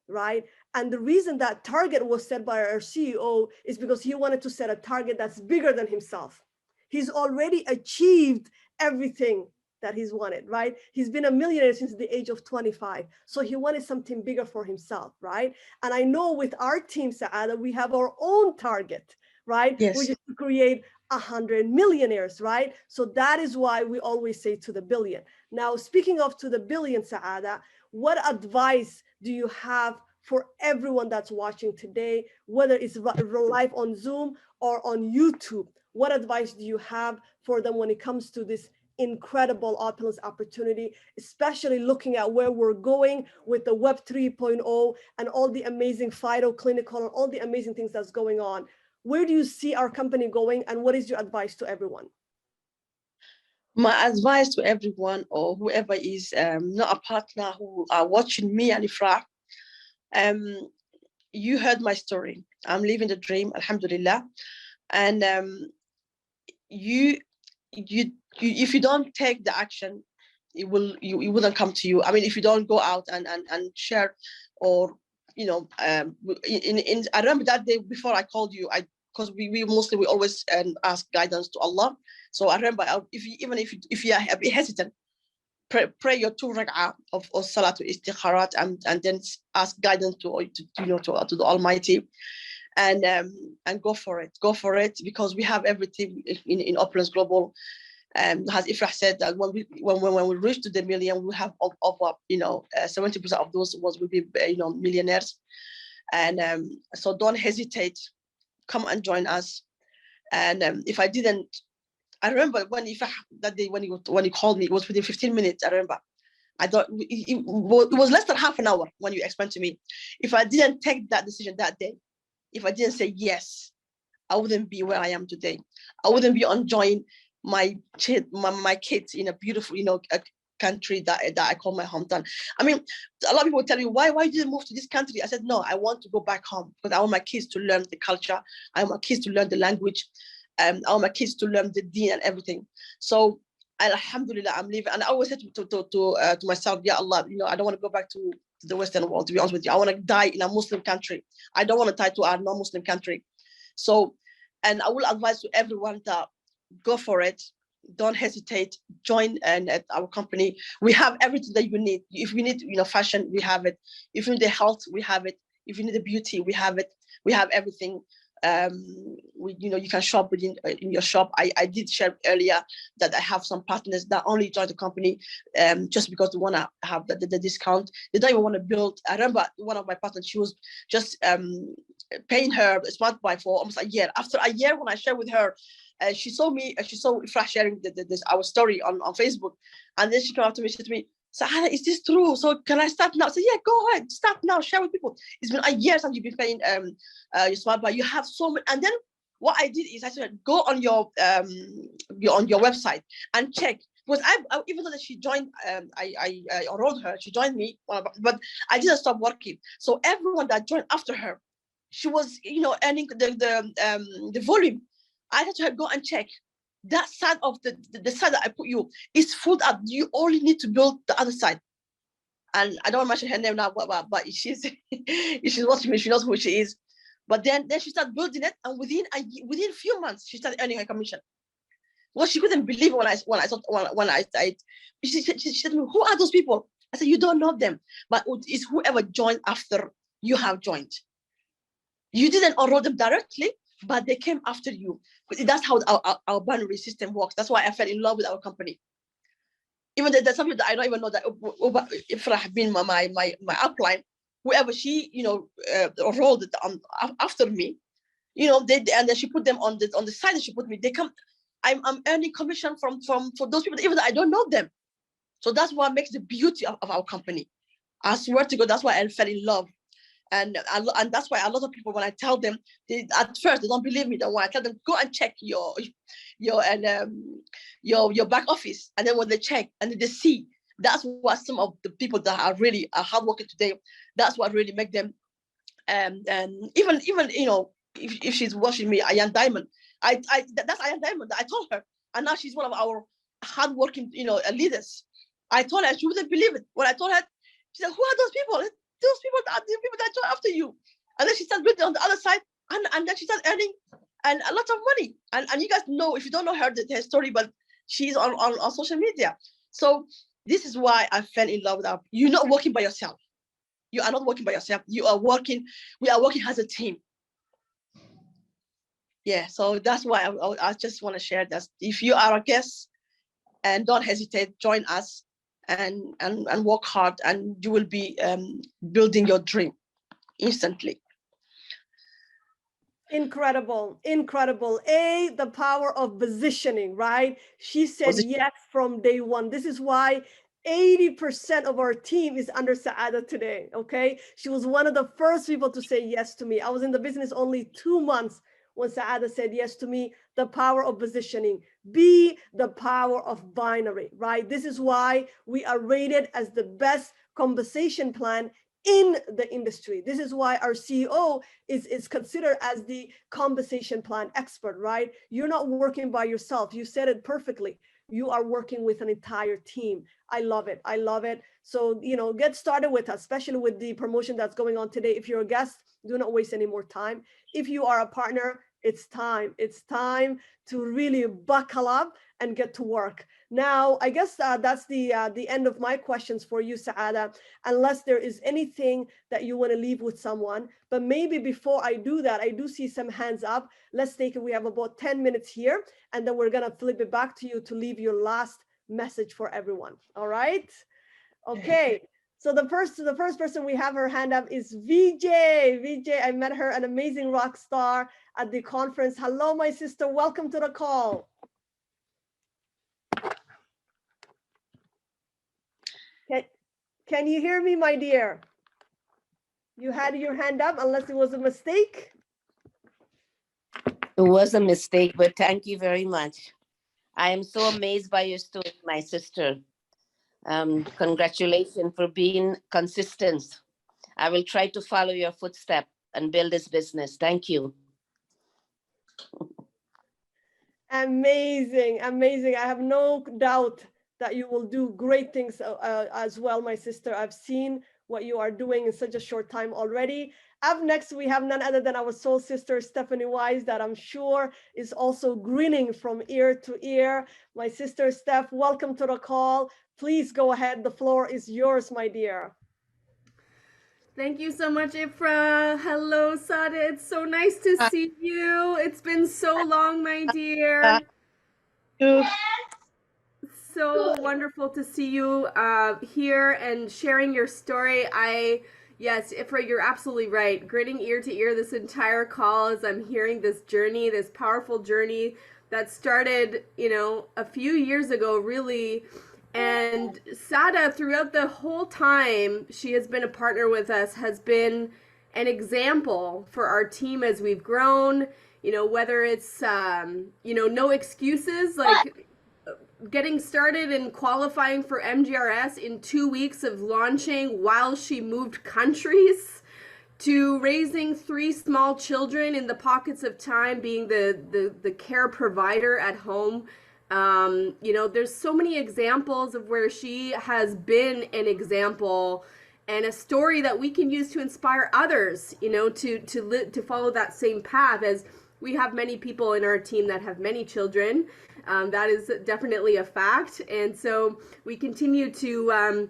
right? And the reason that target was set by our CEO is because he wanted to set a target that's bigger than himself. He's already achieved everything that he's wanted, right? He's been a millionaire since the age of 25. So he wanted something bigger for himself, right? And I know with our team, Saada, we have our own target, right? Yes. Which is to create 100 millionaires, right? So that is why we always say to the billion. Now, speaking of to the billion, Saada, what advice do you have for everyone that's watching today, whether it's live on Zoom or on YouTube? What advice do you have for them when it comes to this incredible Opulence opportunity, especially looking at where we're going with the Web 3.0 and all the amazing phytoclinical and all the amazing things that's going on? Where do you see our company going, and what is your advice to everyone? My advice to everyone or whoever is not a partner who are watching me and Ifrah, you heard my story. I'm living the dream, alhamdulillah. And you if you don't take the action, it wouldn't come to you. I mean, if you don't go out and share, or I remember that day before I called you, because we mostly always ask guidance to Allah. So I remember if you are a bit hesitant, pray your 2 rak'ah of salatu istikharat, and then ask guidance to the Almighty, and go for it, because we have everything in Opulence Global. As Ifrah said, that when we reach to the million, we have over 70% of those will be millionaires. And so don't hesitate, come and join us. And if I didn't, I remember when Ifrah, that day when you called me, it was within 15 minutes. I remember I thought it was less than half an hour when you explained to me. If I didn't take that decision that day, if I didn't say yes, I wouldn't be where I am today. I wouldn't be enjoying my kids in a beautiful, a country that I call my hometown. I mean, a lot of people tell me, why did you move to this country? I said, no, I want to go back home because I want my kids to learn the culture. I want my kids to learn the language. I want my kids to learn the deen and everything. So, alhamdulillah, I'm leaving. And I always said to myself, Ya Allah, I don't want to go back to the Western world, to be honest with you. I want to die in a Muslim country. I don't want to die to a non-Muslim country. So, and I will advise to everyone that go for it. Don't hesitate. Join at our company. We have everything that you need. If you need, fashion, we have it. If you need the health, we have it. If you need the beauty, we have it. We have everything. You can shop in your shop. I did share earlier that I have some partners that only join the company just because they want to have the discount. They don't even want to build. I remember one of my partners, she was just paying her smart buy for almost a year. After a year, when I shared with her, she saw Ifrah sharing our story on Facebook, and then she came up to me. She said to me, Saada, is this true? So can I start now? I said, yeah, go ahead, start now, share with people. It's been a year since you've been paying your smart buy. You have so many. And then what I did is I said, go on your website and check. Because I even though that she joined, I enrolled her, she joined me, but I didn't stop working. So everyone that joined after her, she was earning the volume. I had to go and check. That side of the side that I put you is full up. You only need to build the other side. And I don't want to mention her name now, but she's she's watching me. She knows who she is. But then she started building it, and within a few months, she started earning her commission. Well, she couldn't believe when I she said to me, "Who are those people?" I said, "You don't know them, but it's whoever joined after you have joined. You didn't enroll them directly, but they came after you. That's how our binary system works. That's why I fell in love with our company. Even though there's some people that I don't even know that if I have been my upline, whoever she enrolled after me, and then she put them on the side that she put me. They come. I'm earning commission from for those people, even though I don't know them. So that's what makes the beauty of our company. I swear to God, that's why I fell in love. And that's why a lot of people, when I tell them, at first they don't believe me. Then when I tell them, go and check your back office, and then when they check and they see, that's what some of the people that are really hardworking today, that's what really make them. And even if she's watching me, Ayan Diamond, that's Ayan Diamond. I told her, and now she's one of our hardworking leaders. I told her, she wouldn't believe it. When I told her, she said, "Who are those people? Those people are the people that join after you." And then she started building on the other side, and then she started earning and a lot of money. And you guys know, if you don't know her story, but she's on social media. So this is why I fell in love with her. You're not working by yourself. You are not working by yourself. We are working as a team. Yeah, so that's why I just want to share that. If you are a guest, and don't hesitate, join us and work hard, and you will be building your dream instantly. Incredible. The power of positioning, right? She said yes from day one. This is why 80% of our team is under Saada today, okay? She was one of the first people to say yes to me. I was in the business only 2 months when Saada said yes to me. The power of positioning, be the power of binary, right? This is why we are rated as the best compensation plan in the industry. This is why our CEO is considered as the compensation plan expert, right? You're not working by yourself. You said it perfectly. You are working with an entire team. I love it. So, get started with us, especially with the promotion that's going on today. If you're a guest, do not waste any more time. If you are a partner, it's time to really buckle up and get to work. Now, I guess that's the end of my questions for you, Saada, unless there is anything that you want to leave with someone. But maybe before I do that, I do see some hands up. Let's take it. We have about 10 minutes here, and then we're going to flip it back to you to leave your last message for everyone. All right? Okay. So the first person we have her hand up is VJ. I met her, an amazing rock star at the conference. Hello, my sister. Welcome to the call. Can you hear me, my dear? You had your hand up, unless it was a mistake. It was a mistake, but thank you very much. I am so amazed by your story, my sister. Congratulations for being consistent. I will try to follow your footsteps and build this business. Thank you. Amazing. I have no doubt that you will do great things as well, my sister. I've seen what you are doing in such a short time already. Up next, we have none other than our soul sister, Stephanie Wise, that I'm sure is also grinning from ear to ear. My sister, Steph, welcome to the call. Please go ahead. The floor is yours, my dear. Thank you so much, Ifra. Hello, Saada. It's so nice to see you. It's been so long, my dear. So wonderful to see you here and sharing your story. Yes, Ifra, you're absolutely right. Grinning ear to ear this entire call as I'm hearing this journey, this powerful journey that started, a few years ago, really. And Saada, throughout the whole time she has been a partner with us, has been an example for our team as we've grown, whether it's, no excuses, like getting started and qualifying for MGRS in 2 weeks of launching while she moved countries, to raising 3 small children in the pockets of time, being the care provider at home. There's so many examples of where she has been an example, and a story that we can use to inspire others, you know, to follow that same path, as we have many people in our team that have many children. That is definitely a fact. And so we continue to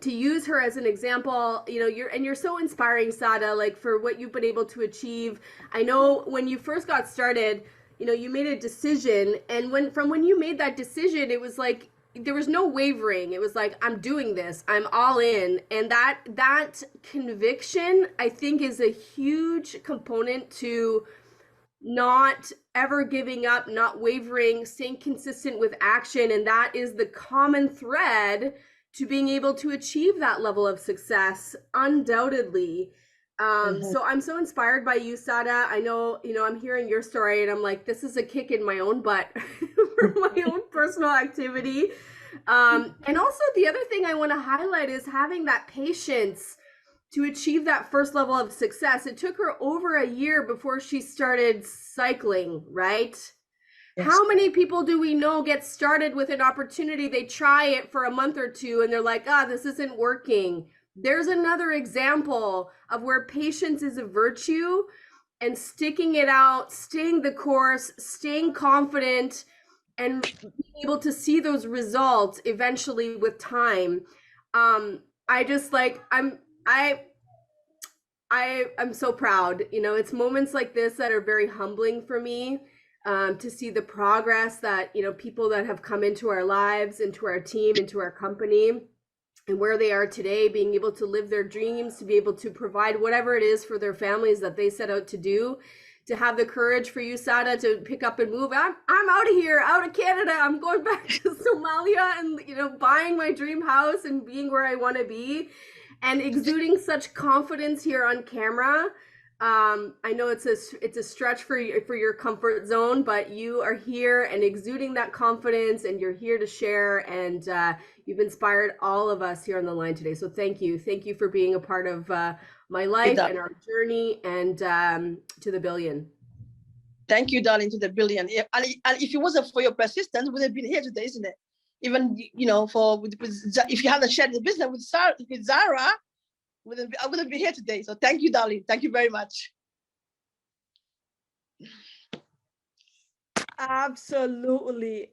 use her as an example. You know, you're so inspiring, Saada, like for what you've been able to achieve. I know when you first got started, you know, you made a decision, and when you made that decision, it was like there was no wavering. It was like, I'm doing this, I'm all in. And that conviction, I think, is a huge component to not ever giving up, not wavering, staying consistent with action. And that is the common thread to being able to achieve that level of success, undoubtedly. So I'm so inspired by you, Saada. I know, you know, I'm hearing your story and I'm like, this is a kick in my own butt for my own personal activity. And also the other thing I want to highlight is having that patience to achieve that first level of success. It took her over a year before she started cycling, right? Yes. How many people do we know get started with an opportunity? They try it for a month or two and they're like, this isn't working. There's another example of where patience is a virtue, and sticking it out, staying the course, staying confident, and being able to see those results eventually with time. I'm so proud. You know, it's moments like this that are very humbling for me, to see the progress that, you know, people that have come into our lives, into our team, into our company, and where they are today, being able to live their dreams, to be able to provide whatever it is for their families that they set out to do, to have the courage for you, Saada, to pick up and move. I'm out of here, out of Canada. I'm going back to Somalia and, you know, buying my dream house and being where I want to be, and exuding such confidence here on camera. I know it's a stretch for your comfort zone, but you are here and exuding that confidence, and you're here to share, and you've inspired all of us here on the line today. So thank you for being a part of my life and our journey, and to the billion. Thank you, darling, to the billion. And if it wasn't for your persistence, we would have been here today, isn't it? Even, you know, if you hadn't shared the business with Zara, I wouldn't be here today. So thank you, darling. Thank you very much. Absolutely.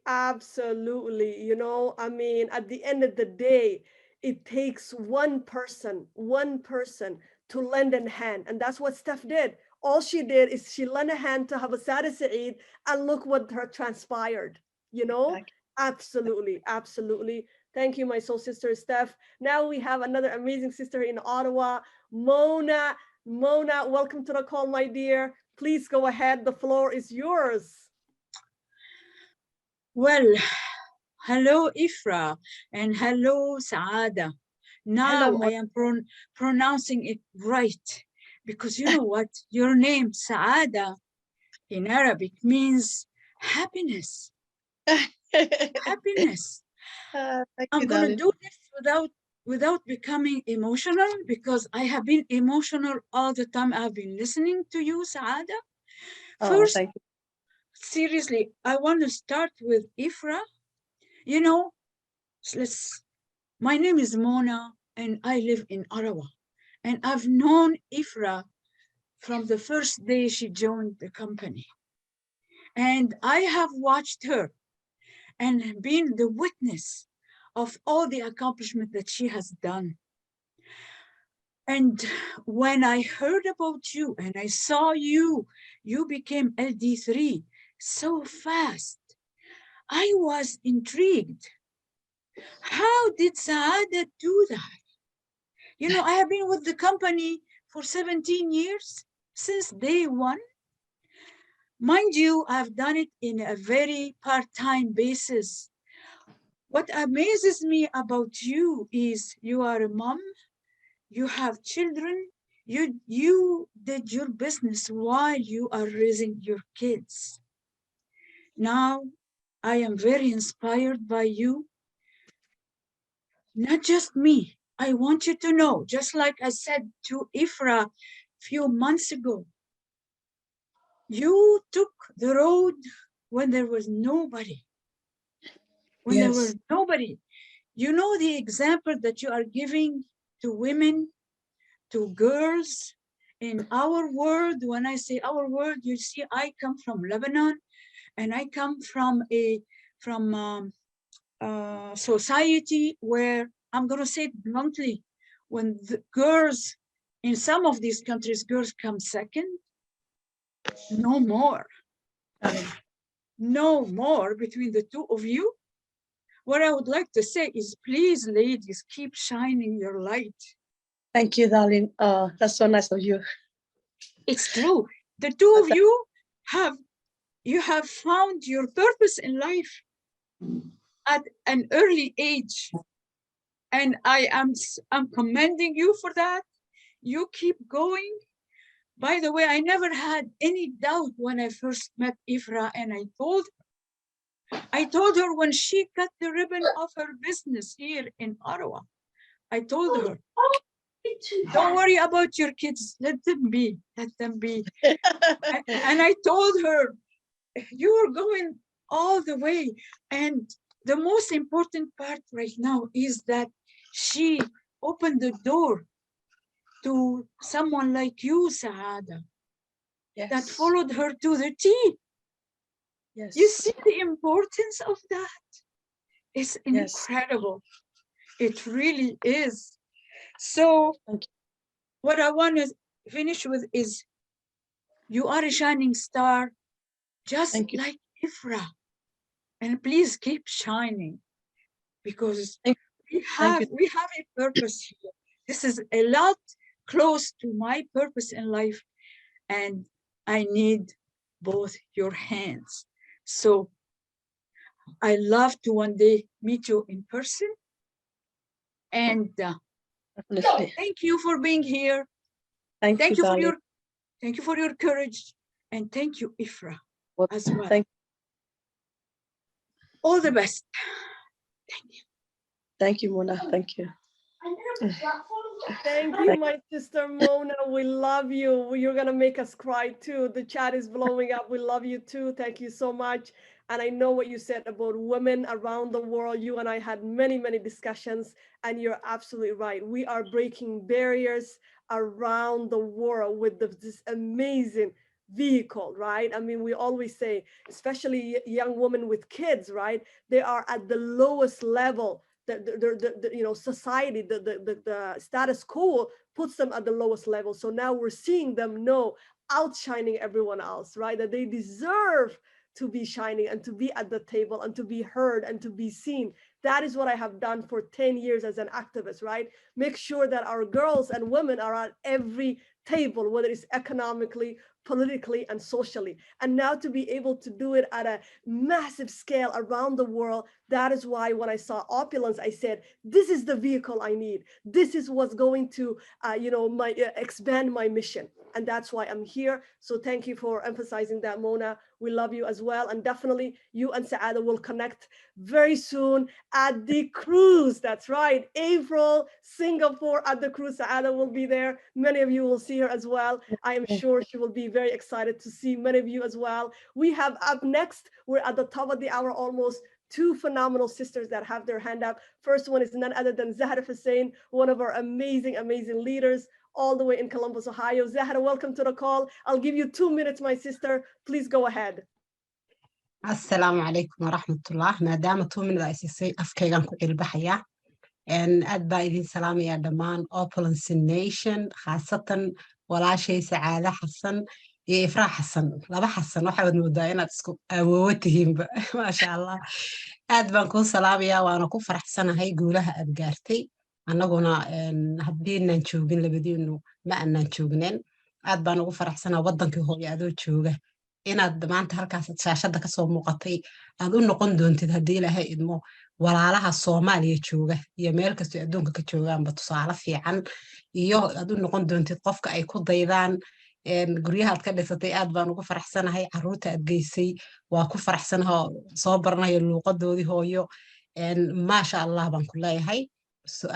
You know, I mean, at the end of the day, it takes one person to lend a hand. And that's what Steph did. All she did is she lent a hand to have a Saada Saeed, and look what transpired, you know? Absolutely. Thank you, my soul sister, Steph. Now we have another amazing sister in Ottawa, Mona. Mona, welcome to the call, my dear. Please go ahead. The floor is yours. Well, hello, Ifra, and hello, Saada. Now I am pronouncing it right, because you know what? Your name, Saada, in Arabic means happiness. Happiness. I'm going to do this without becoming emotional, because I have been emotional all the time. I've been listening to you, Saada. First, thank you. Seriously, I want to start with Ifra. You know, my name is Mona, and I live in Ottawa. And I've known Ifra from the first day she joined the company. And I have watched her and been the witness of all the accomplishment that she has done. And when I heard about you and I saw you became LD3 so fast, I was intrigued. How did Saada do that? You know, I have been with the company for 17 years, since day one. Mind you, I've done it in a very part-time basis. What amazes me about you is you are a mom, you have children, you did your business while you are raising your kids. Now, I am very inspired by you. Not just me. I want you to know, just like I said to Ifra a few months ago, you took the road when there was nobody. When there was nobody. You know, the example that you are giving to women, to girls in our world. When I say our world, you see, I come from Lebanon, and I come from a society where, I'm going to say it bluntly, when the girls in some of these countries, girls come second. No more. No more between the two of you. What I would like to say is, please, ladies, keep shining your light. Thank you, darling. That's so nice of you. It's true. The two of you have found your purpose in life at an early age. And I'm commending you for that. You keep going. By the way, I never had any doubt when I first met Ifra, and I told her when she cut the ribbon of her business here in Ottawa, I told her, don't worry about your kids. Let them be. Let them be. And I told her, you are going all the way. And the most important part right now is that she opened the door to someone like you, Saada, Yes. that followed her to the T. Yes. You see the importance of that? It's incredible. It really is. So what I want to finish with is, you are a shining star, just like Ifra. And please keep shining, because we have a purpose here. This is a lot close to my purpose in life, and I need both your hands. So I love to one day meet you in person. And thank you for being here. Thank you for your courage, and thank you, Ifra, as well. All the best. Thank you. Thank you, Mona. Thank you. Thank you, my sister Mona. We love you. You're going to make us cry too. The chat is blowing up. We love you too. Thank you so much. And I know what you said about women around the world. You and I had many, many discussions, and you're absolutely right. We are breaking barriers around the world with this amazing vehicle, right? I mean, we always say, especially young women with kids, right? They are at the lowest level. The society, the status quo puts them at the lowest level. So now we're seeing them outshining everyone else, right? That they deserve to be shining and to be at the table and to be heard and to be seen. That is what I have done for 10 years as an activist, right? Make sure that our girls and women are at every table, whether it's economically, politically, and socially. And now to be able to do it at a massive scale around the world, that is why when I saw Opulence, I said, this is the vehicle I need. This is what's going to, expand my mission. And that's why I'm here. So thank you for emphasizing that, Mona. We love you as well. And definitely you and Saada will connect very soon at the cruise. That's right. April, Singapore at the cruise. Saada will be there. Many of you will see her as well. I am sure she will be very excited to see many of you as well. We have up next, we're at the top of the hour almost, two phenomenal sisters that have their hand up. First one is none other than Saada Hassan, one of our amazing, amazing leaders all the way in Columbus, Ohio. Zahra, welcome to the call. I'll give you 2 minutes, my sister. Please go ahead. Assalamu alaikum wa rahmatullah. Maadaama 2 minutes ay siisay afkaygan ku cilbaxaya. Aad baa idin salaamaya dhammaan Opulence Nation, khaasatan walaashay Saada Hassan iyo Ifra Hassan. Laba Hassan waxaad moodaa inaad isku awoowo tihiinba. Maasha Allah. Aad baan kuu salaamaya, waana ku faraxsanahay guulaha aad gaartay. annaguna haddiinan joogin labadiinu ma aanan joognen. aad baan ugu faraxsanaa wadankii hooyo adoo jooga inaad maanta halkaas shaashada kasoo muuqatay aad u noqon doontid haddii ilaahay idmo walaalaha Soomaaliya jooga iyo meel kastoo adduunka ka joogaanba tusaale fiican, iyo aad u noqon doontid qofka ay ku daydaan. guryaha aad ka dhisatay aad baan ugu faraxsanahay. caruurta aad geysay waa ku faraxsanahay, soo baranayo luuqadoodii hooyo. maasha Allah baan ku leeyahay.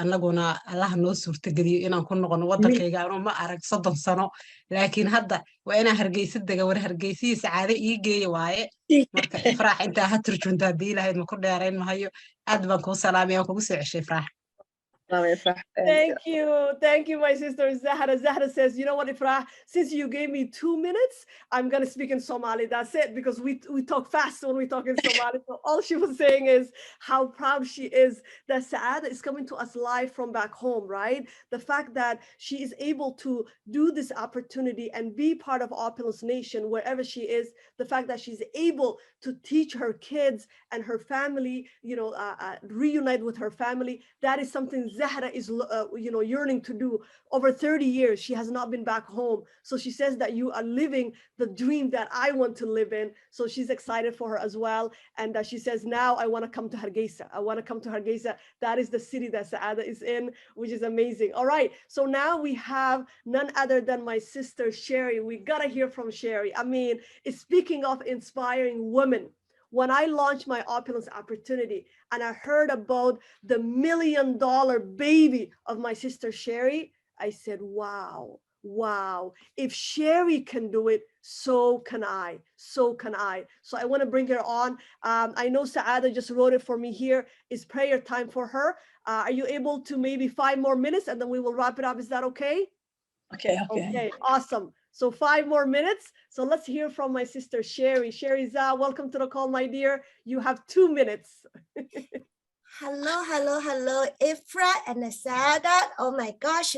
annaguna Allah noo suurtageliyo inaan ku noqono wadankayga. anuu ma arag 30 sano, laakiin hadda waa inaan Hargeysa dega. war Hargeysii Saada ii geeyo waaye. marka Ifraax intaa ha turjunta haddii ilaahay ma ku dheerayn mahayo. aad baan kuu salaamaya, kugu soo ceshay Ifraax. Thank you, my sister Zahra. Zahra says, you know what, Ifrah, since you gave me 2 minutes, I'm gonna speak in Somali. That's it, because we talk fast when we talk in Somali. So all she was saying is how proud she is that Saada is coming to us live from back home, right? The fact that she is able to do this opportunity and be part of Opulence Nation wherever she is, the fact that she's able to teach her kids and her family, reunite with her family, that is something Zahra is, yearning to do. Over 30 years, she has not been back home. So she says that you are living the dream that I want to live in. So she's excited for her as well. And she says, now I want to come to Hargeisa. I want to come to Hargeisa. That is the city that Saada is in, which is amazing. All right. So now we have none other than my sister, Sherry. We got to hear from Sherry. I mean, speaking of inspiring women, when I launched my Opulence opportunity and I heard about the $1 million baby of my sister Sherry, I said, wow, if Sherry can do it, so can I. So I want to bring her on. I know Saada just wrote it for me here. It's prayer time for her. Are you able to maybe 5 more minutes and then we will wrap it up? Is that okay? Okay, awesome. So 5 more minutes. So let's hear from my sister, Sherry. Sherry Zah, welcome to the call, my dear. You have 2 minutes. Hello, Ifra and Saada. Oh my gosh,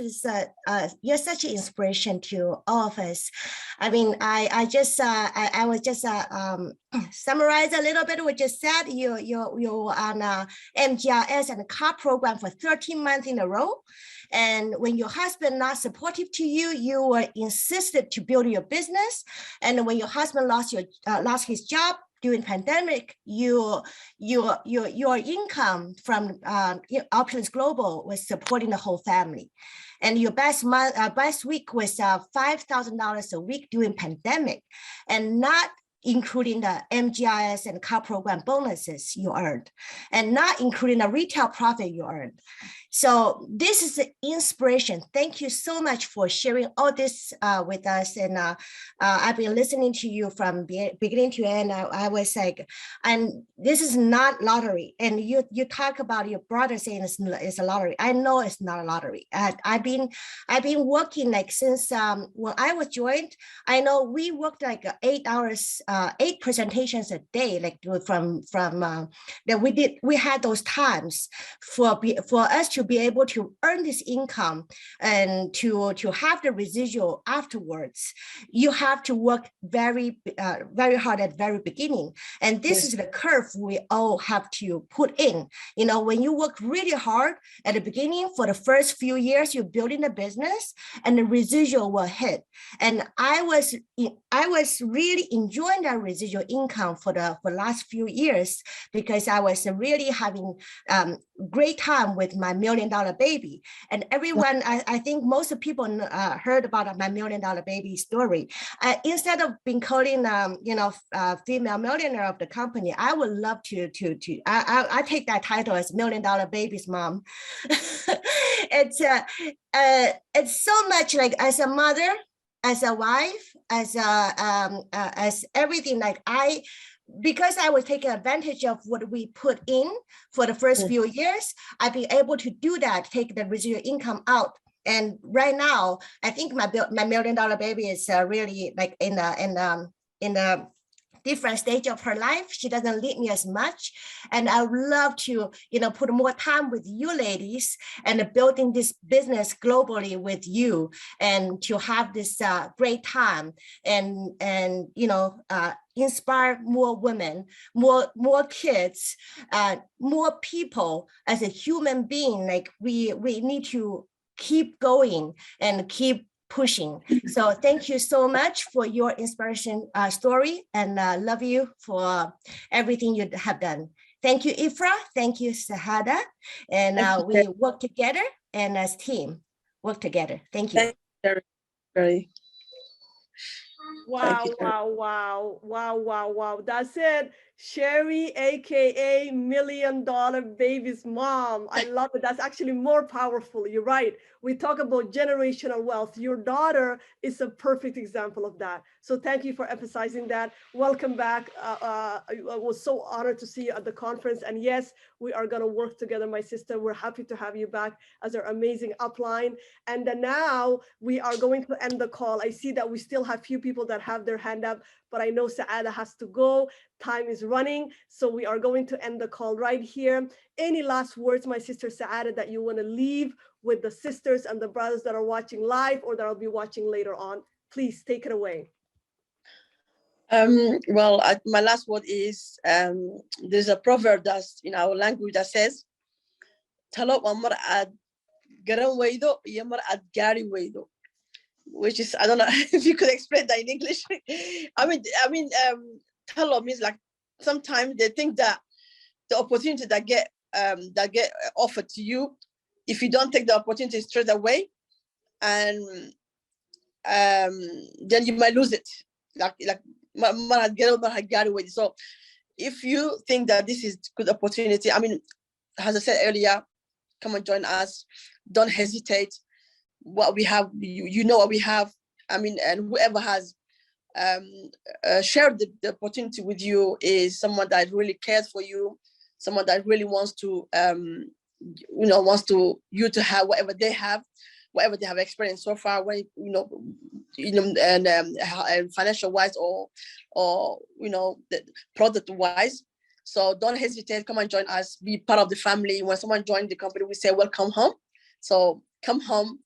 you're such an inspiration to all of us. I mean, I was just summarize a little bit what you said. You're on MGRS and the CAR program for 13 months in a row. And when your husband not supportive to you, you were insisted to build your business. And when your husband lost his job during pandemic, your income from Opulence Global was supporting the whole family. And your best week was $5,000 a week during pandemic, and not including the MGIS and CAR program bonuses you earned, and not including the retail profit you earned. So this is the inspiration. Thank you so much for sharing all this with us. And I've been listening to you from beginning to end. I was like, and this is not lottery. And you talk about your brother saying it's a lottery. I know it's not a lottery. I've been working like since when I was joined. I know we worked like 8 hours, 8 presentations a day, like from that we had those times for us to be able to earn this income and to have the residual afterwards. You have to work very hard at the very beginning, and this is the curve we all have to put in. You know, when you work really hard at the beginning for the first few years, you're building a business, and the residual will hit. And I was really enjoying that residual income for last few years, because I was really having great time with my $1 million baby. And everyone, I think most of people heard about my $1 million baby story. Instead of being calling female millionaire of the company, I would love to I take that title as $1 million baby's mom. It's so much like as a mother, as a wife, as everything, like because I was taking advantage of what we put in for the first few years, I've been able to do that, take the residual income out. And right now, I think my $1 million baby is really like in the different stage of her life. She doesn't need me as much. And I would love to, put more time with you ladies and building this business globally with you, and to have this great time and inspire more women, more kids, more people as a human being. Like we need to keep going and keep pushing. So thank you so much for your inspiration story, and love you for everything you have done. Thank you, Ifra. Thank you, Saada. And we work together, and as team work together. Thank you. Wow. That's it. Sherry, AKA $1 Million Baby's mom. I love it. That's actually more powerful. You're right. We talk about generational wealth. Your daughter is a perfect example of that. So thank you for emphasizing that. Welcome back. I was so honored to see you at the conference. And yes, we are going to work together, my sister. We're happy to have you back as our amazing upline. And then now we are going to end the call. I see that we still have few people that have their hand up, but I know Saada has to go. Time is running. So we are going to end the call right here. Any last words, my sister Saada, that you want to leave with the sisters and the brothers that are watching live or that will be watching later on? Please take it away. Well, my last word is there's a proverb that's in our language that says, "Talo wa mar ad garan weydo iyo mar ad gaari weydo," which is, I don't know if you could explain that in English. I mean, talo means like sometimes they think that the opportunity that get offered to you, if you don't take the opportunity straight away, and then you might lose it. So if you think that this is good opportunity, I mean, as I said earlier, come and join us. Don't hesitate. What we have, you know what we have. I mean, and whoever has shared the opportunity with you is someone that really cares for you, someone that really wants to, you to have whatever they have experienced so far, when and financial wise or the product wise. So don't hesitate. Come and join us. Be part of the family. When someone joins the company, we say welcome home. So come home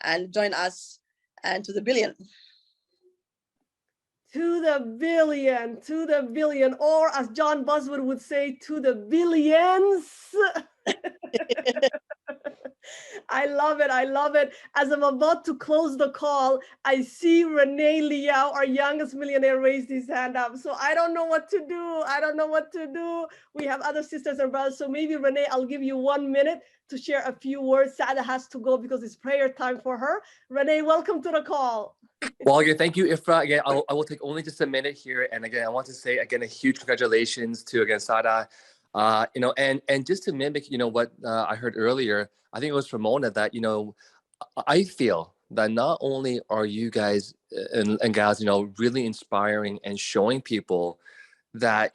and join us and to the billion. To the billion, or as John Bosworth would say, to the billions. I love it. As I'm about to close the call, I see Renee Liao, our youngest millionaire, raised his hand up. So I don't know what to do. We have other sisters and brothers. So maybe Renee, I'll give you 1 minute to share a few words. Saada has to go because it's prayer time for her. Renee, welcome to the call. Well, again, thank you, Ifra. Again, I will take only just a minute here. And again, I want to say, again, a huge congratulations to, again, Saada. And just to mimic, what I heard earlier, I think it was from Mona that, I feel that not only are you guys and gals, really inspiring and showing people that,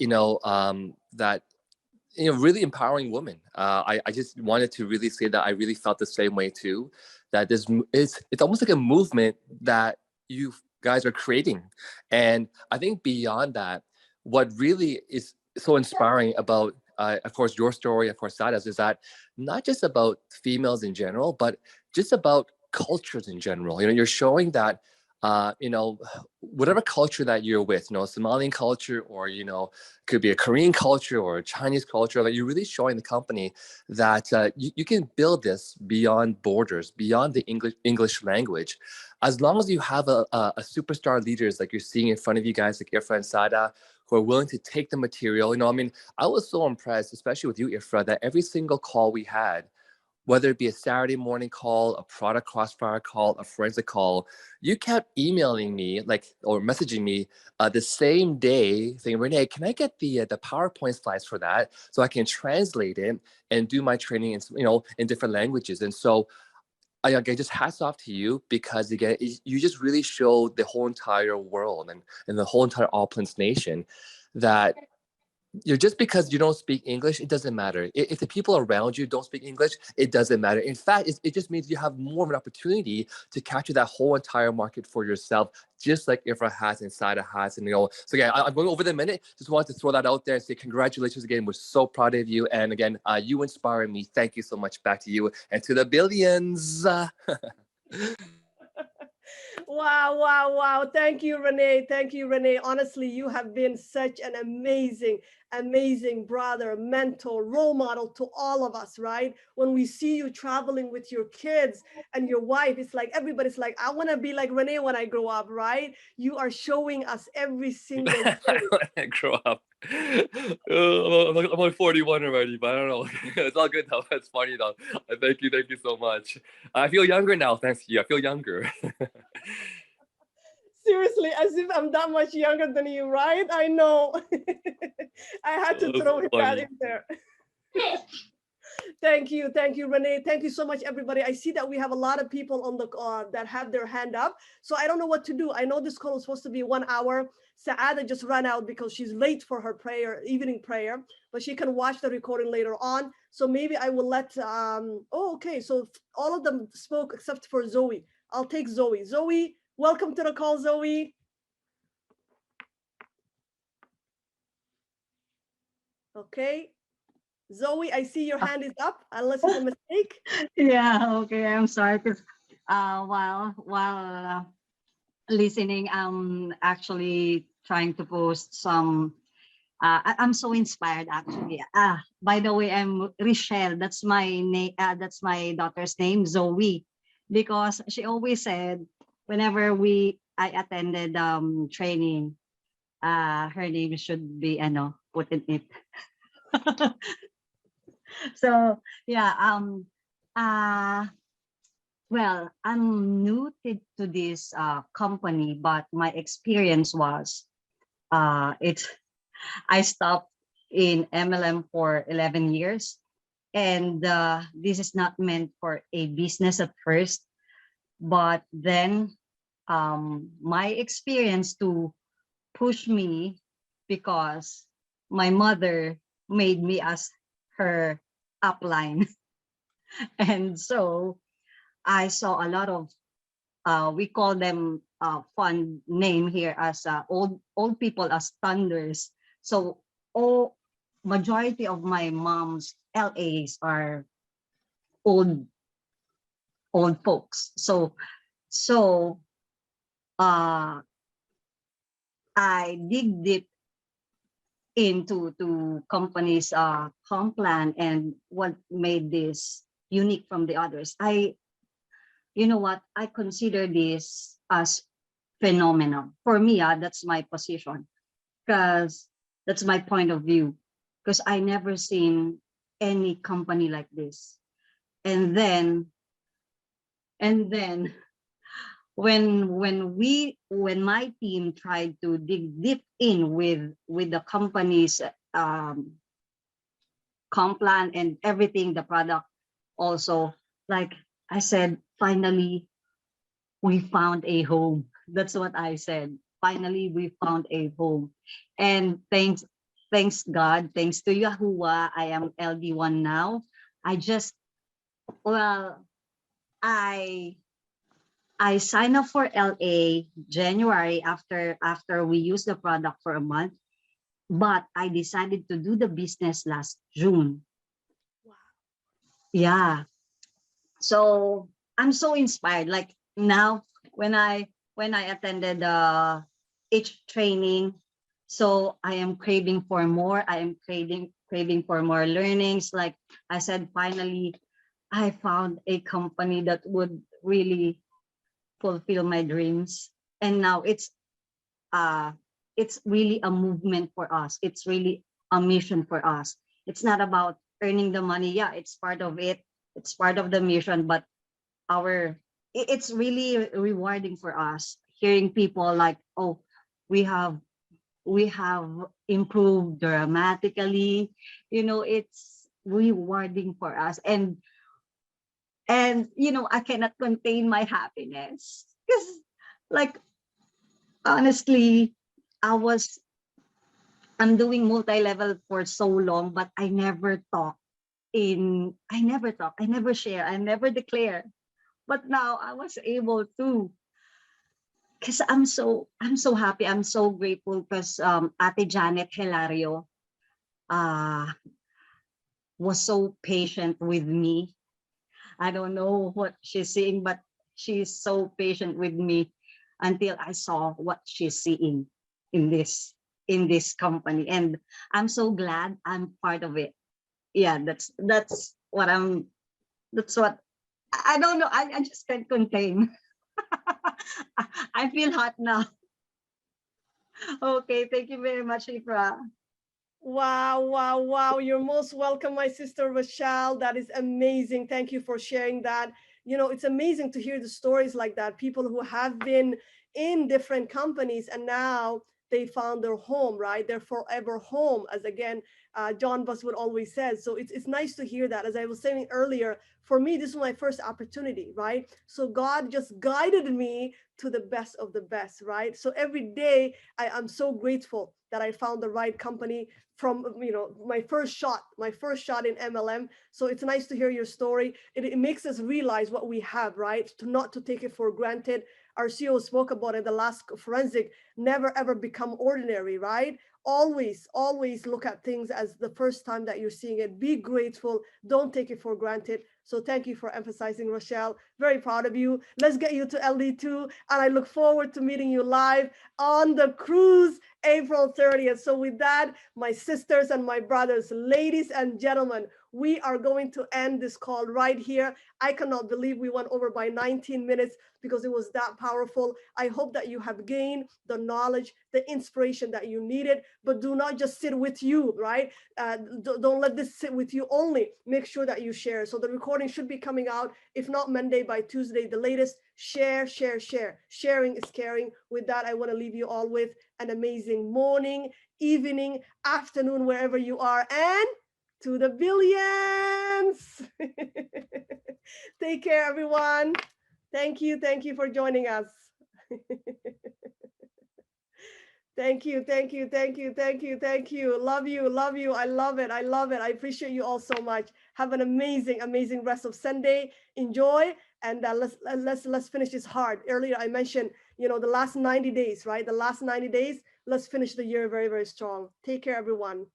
really empowering women. I just wanted to really say that I really felt the same way too, that it's almost like a movement that you guys are creating. And I think beyond that, what really is so inspiring about, of course, your story, of course, Saada's, is that not just about females in general, but just about cultures in general. You're showing that, whatever culture that you're with, Somalian culture, or, could be a Korean culture or a Chinese culture, that you're really showing the company that you can build this beyond borders, beyond the English language. As long as you have a superstar leaders like you're seeing in front of you guys, like Ifra and Saada, who are willing to take the material. I was so impressed, especially with you, Ifra, that every single call we had, whether it be a Saturday morning call, a product crossfire call, a forensic call, you kept emailing me or messaging me the same day saying, Renee, can I get the PowerPoint slides for that so I can translate it and do my training in different languages? And so again, just hats off to you, because again, you just really showed the whole entire world and the whole entire Opulence Nation that just because you don't speak English, it doesn't matter. If the people around you don't speak English, it doesn't matter. In fact, it just means you have more of an opportunity to capture that whole entire market for yourself, just like Ifra has and Saada has. And so again, I'm going over the minute. Just wanted to throw that out there and say congratulations again. We're so proud of you. And again, you inspire me. Thank you so much. Back to you and to the billions. Wow. Thank you, Renee. Honestly, you have been such an amazing brother, mentor, role model to all of us, right? When we see you traveling with your kids and your wife, it's like everybody's like, I want to be like Renee when I grow up, right? You are showing us every single day. When I grow up. I'm only 41 already, but I don't know. It's all good though. It's funny though. Thank you so much. I feel younger now, thanks to you. I feel younger. Seriously, as if I'm that much younger than you, right? I know. I had to That's throw that funny. in there. Thank you, Renee. Thank you so much, everybody. I see that we have a lot of people on the that have their hand up. So I don't know what to do. I know this call was supposed to be 1 hour. Saada just ran out because she's late for her prayer, evening prayer, but she can watch the recording later on. So maybe I will let. Oh, okay. So all of them spoke except for Zoe. I'll take Zoe. Zoe, welcome to the call, Zoe. Okay. Zoe, I see your hand is up, unless it's a mistake. Yeah, okay. I'm sorry because while listening, I'm actually trying to post some. I'm so inspired actually. By the way, I'm Richelle. That's my name. That's my daughter's name, Zoe, because she always said whenever I attended training, her name should be put in it. So yeah, uh well, I'm new to this company, but my experience was it's I stopped in MLM for 11 years, and this is not meant for a business at first, but then my experience to push me because my mother made me as her upline. And so I saw a lot of we call them fun name here as old people as thunders. So all majority of my mom's LAs are old folks. So uh I dig deep into companies comp plan and what made this unique from the others. You know what, I consider this as phenomenal. For me, that's my position, because that's my point of view, because I never seen any company like this. And then when my team tried to dig deep in with the company's comp plan and everything, the product also, like I said, finally we found a home. That's what I said. Finally, we found a home. And thanks God, thanks to Yahuwah, I am LD1 now. I just, well, I signed up for LA January after we used the product for a month, but I decided to do the business last June. Wow. Yeah. So I'm so inspired. Like now, when I attended each training, so I am craving for more. I am craving for more learnings. Like I said, finally, I found a company that would really fulfill my dreams. And now it's really a movement for us. It's really a mission for us. It's not about earning the money. Yeah, it's part of it. It's part of the mission, but it's really rewarding for us hearing people like, oh, we have improved dramatically. It's rewarding for us. And I cannot contain my happiness, because, like, honestly, I'm doing multi-level for so long, but I never share, I never declare. But now I was able to, because I'm so happy, I'm so grateful, because Ate Janet Hilario was so patient with me. I don't know what she's seeing, but she's so patient with me until I saw what she's seeing in this company. And I'm so glad I'm part of it. Yeah, that's what I don't know. I just can't contain. I feel hot now. Okay, thank you very much, Ifra. Wow, wow, wow. You're most welcome, my sister Rochelle. That is amazing. Thank you for sharing that. you know, it's amazing to hear the stories like that. People who have been in different companies and now they found their home, right? Their forever home, as again, John Buswood always says. So it's nice to hear that. As I was saying earlier, for me, this was my first opportunity, right? So God just guided me to the best of the best, right? So every day I'm so grateful that I found the right company from, you know, my first shot in MLM. So it's nice to hear your story. It makes us realize what we have, right? To not to take it for granted. Our CEO spoke about it, the last forensic, never ever become ordinary, right? Always look at things as the first time that you're seeing it. Be grateful. Don't take it for granted. So thank you for emphasizing, Rochelle. Very proud of you. Let's get you to LD2. And I look forward to meeting you live on the cruise April 30th. So with that, my sisters and my brothers, ladies and gentlemen, we are going to end this call right here. I cannot believe we went over by 19 minutes because it was that powerful. I hope that you have gained the knowledge, the inspiration that you needed, but do not just sit with you, right? Don't let this sit with you only. Make sure that you share. So the recording should be coming out, if not Monday, by Tuesday, the latest. Share, share, share. Sharing is caring. With that, I want to leave you all with an amazing morning, evening, afternoon, wherever you are, and to the billions. Take care, everyone. Thank you for joining us. Thank you. Love you. I love it. I appreciate you all so much. Have an amazing rest of Sunday. Enjoy, and let's finish this hard. Earlier I mentioned, you know, the last 90 days, right? The last 90 days. Let's finish the year very, very strong. Take care, everyone.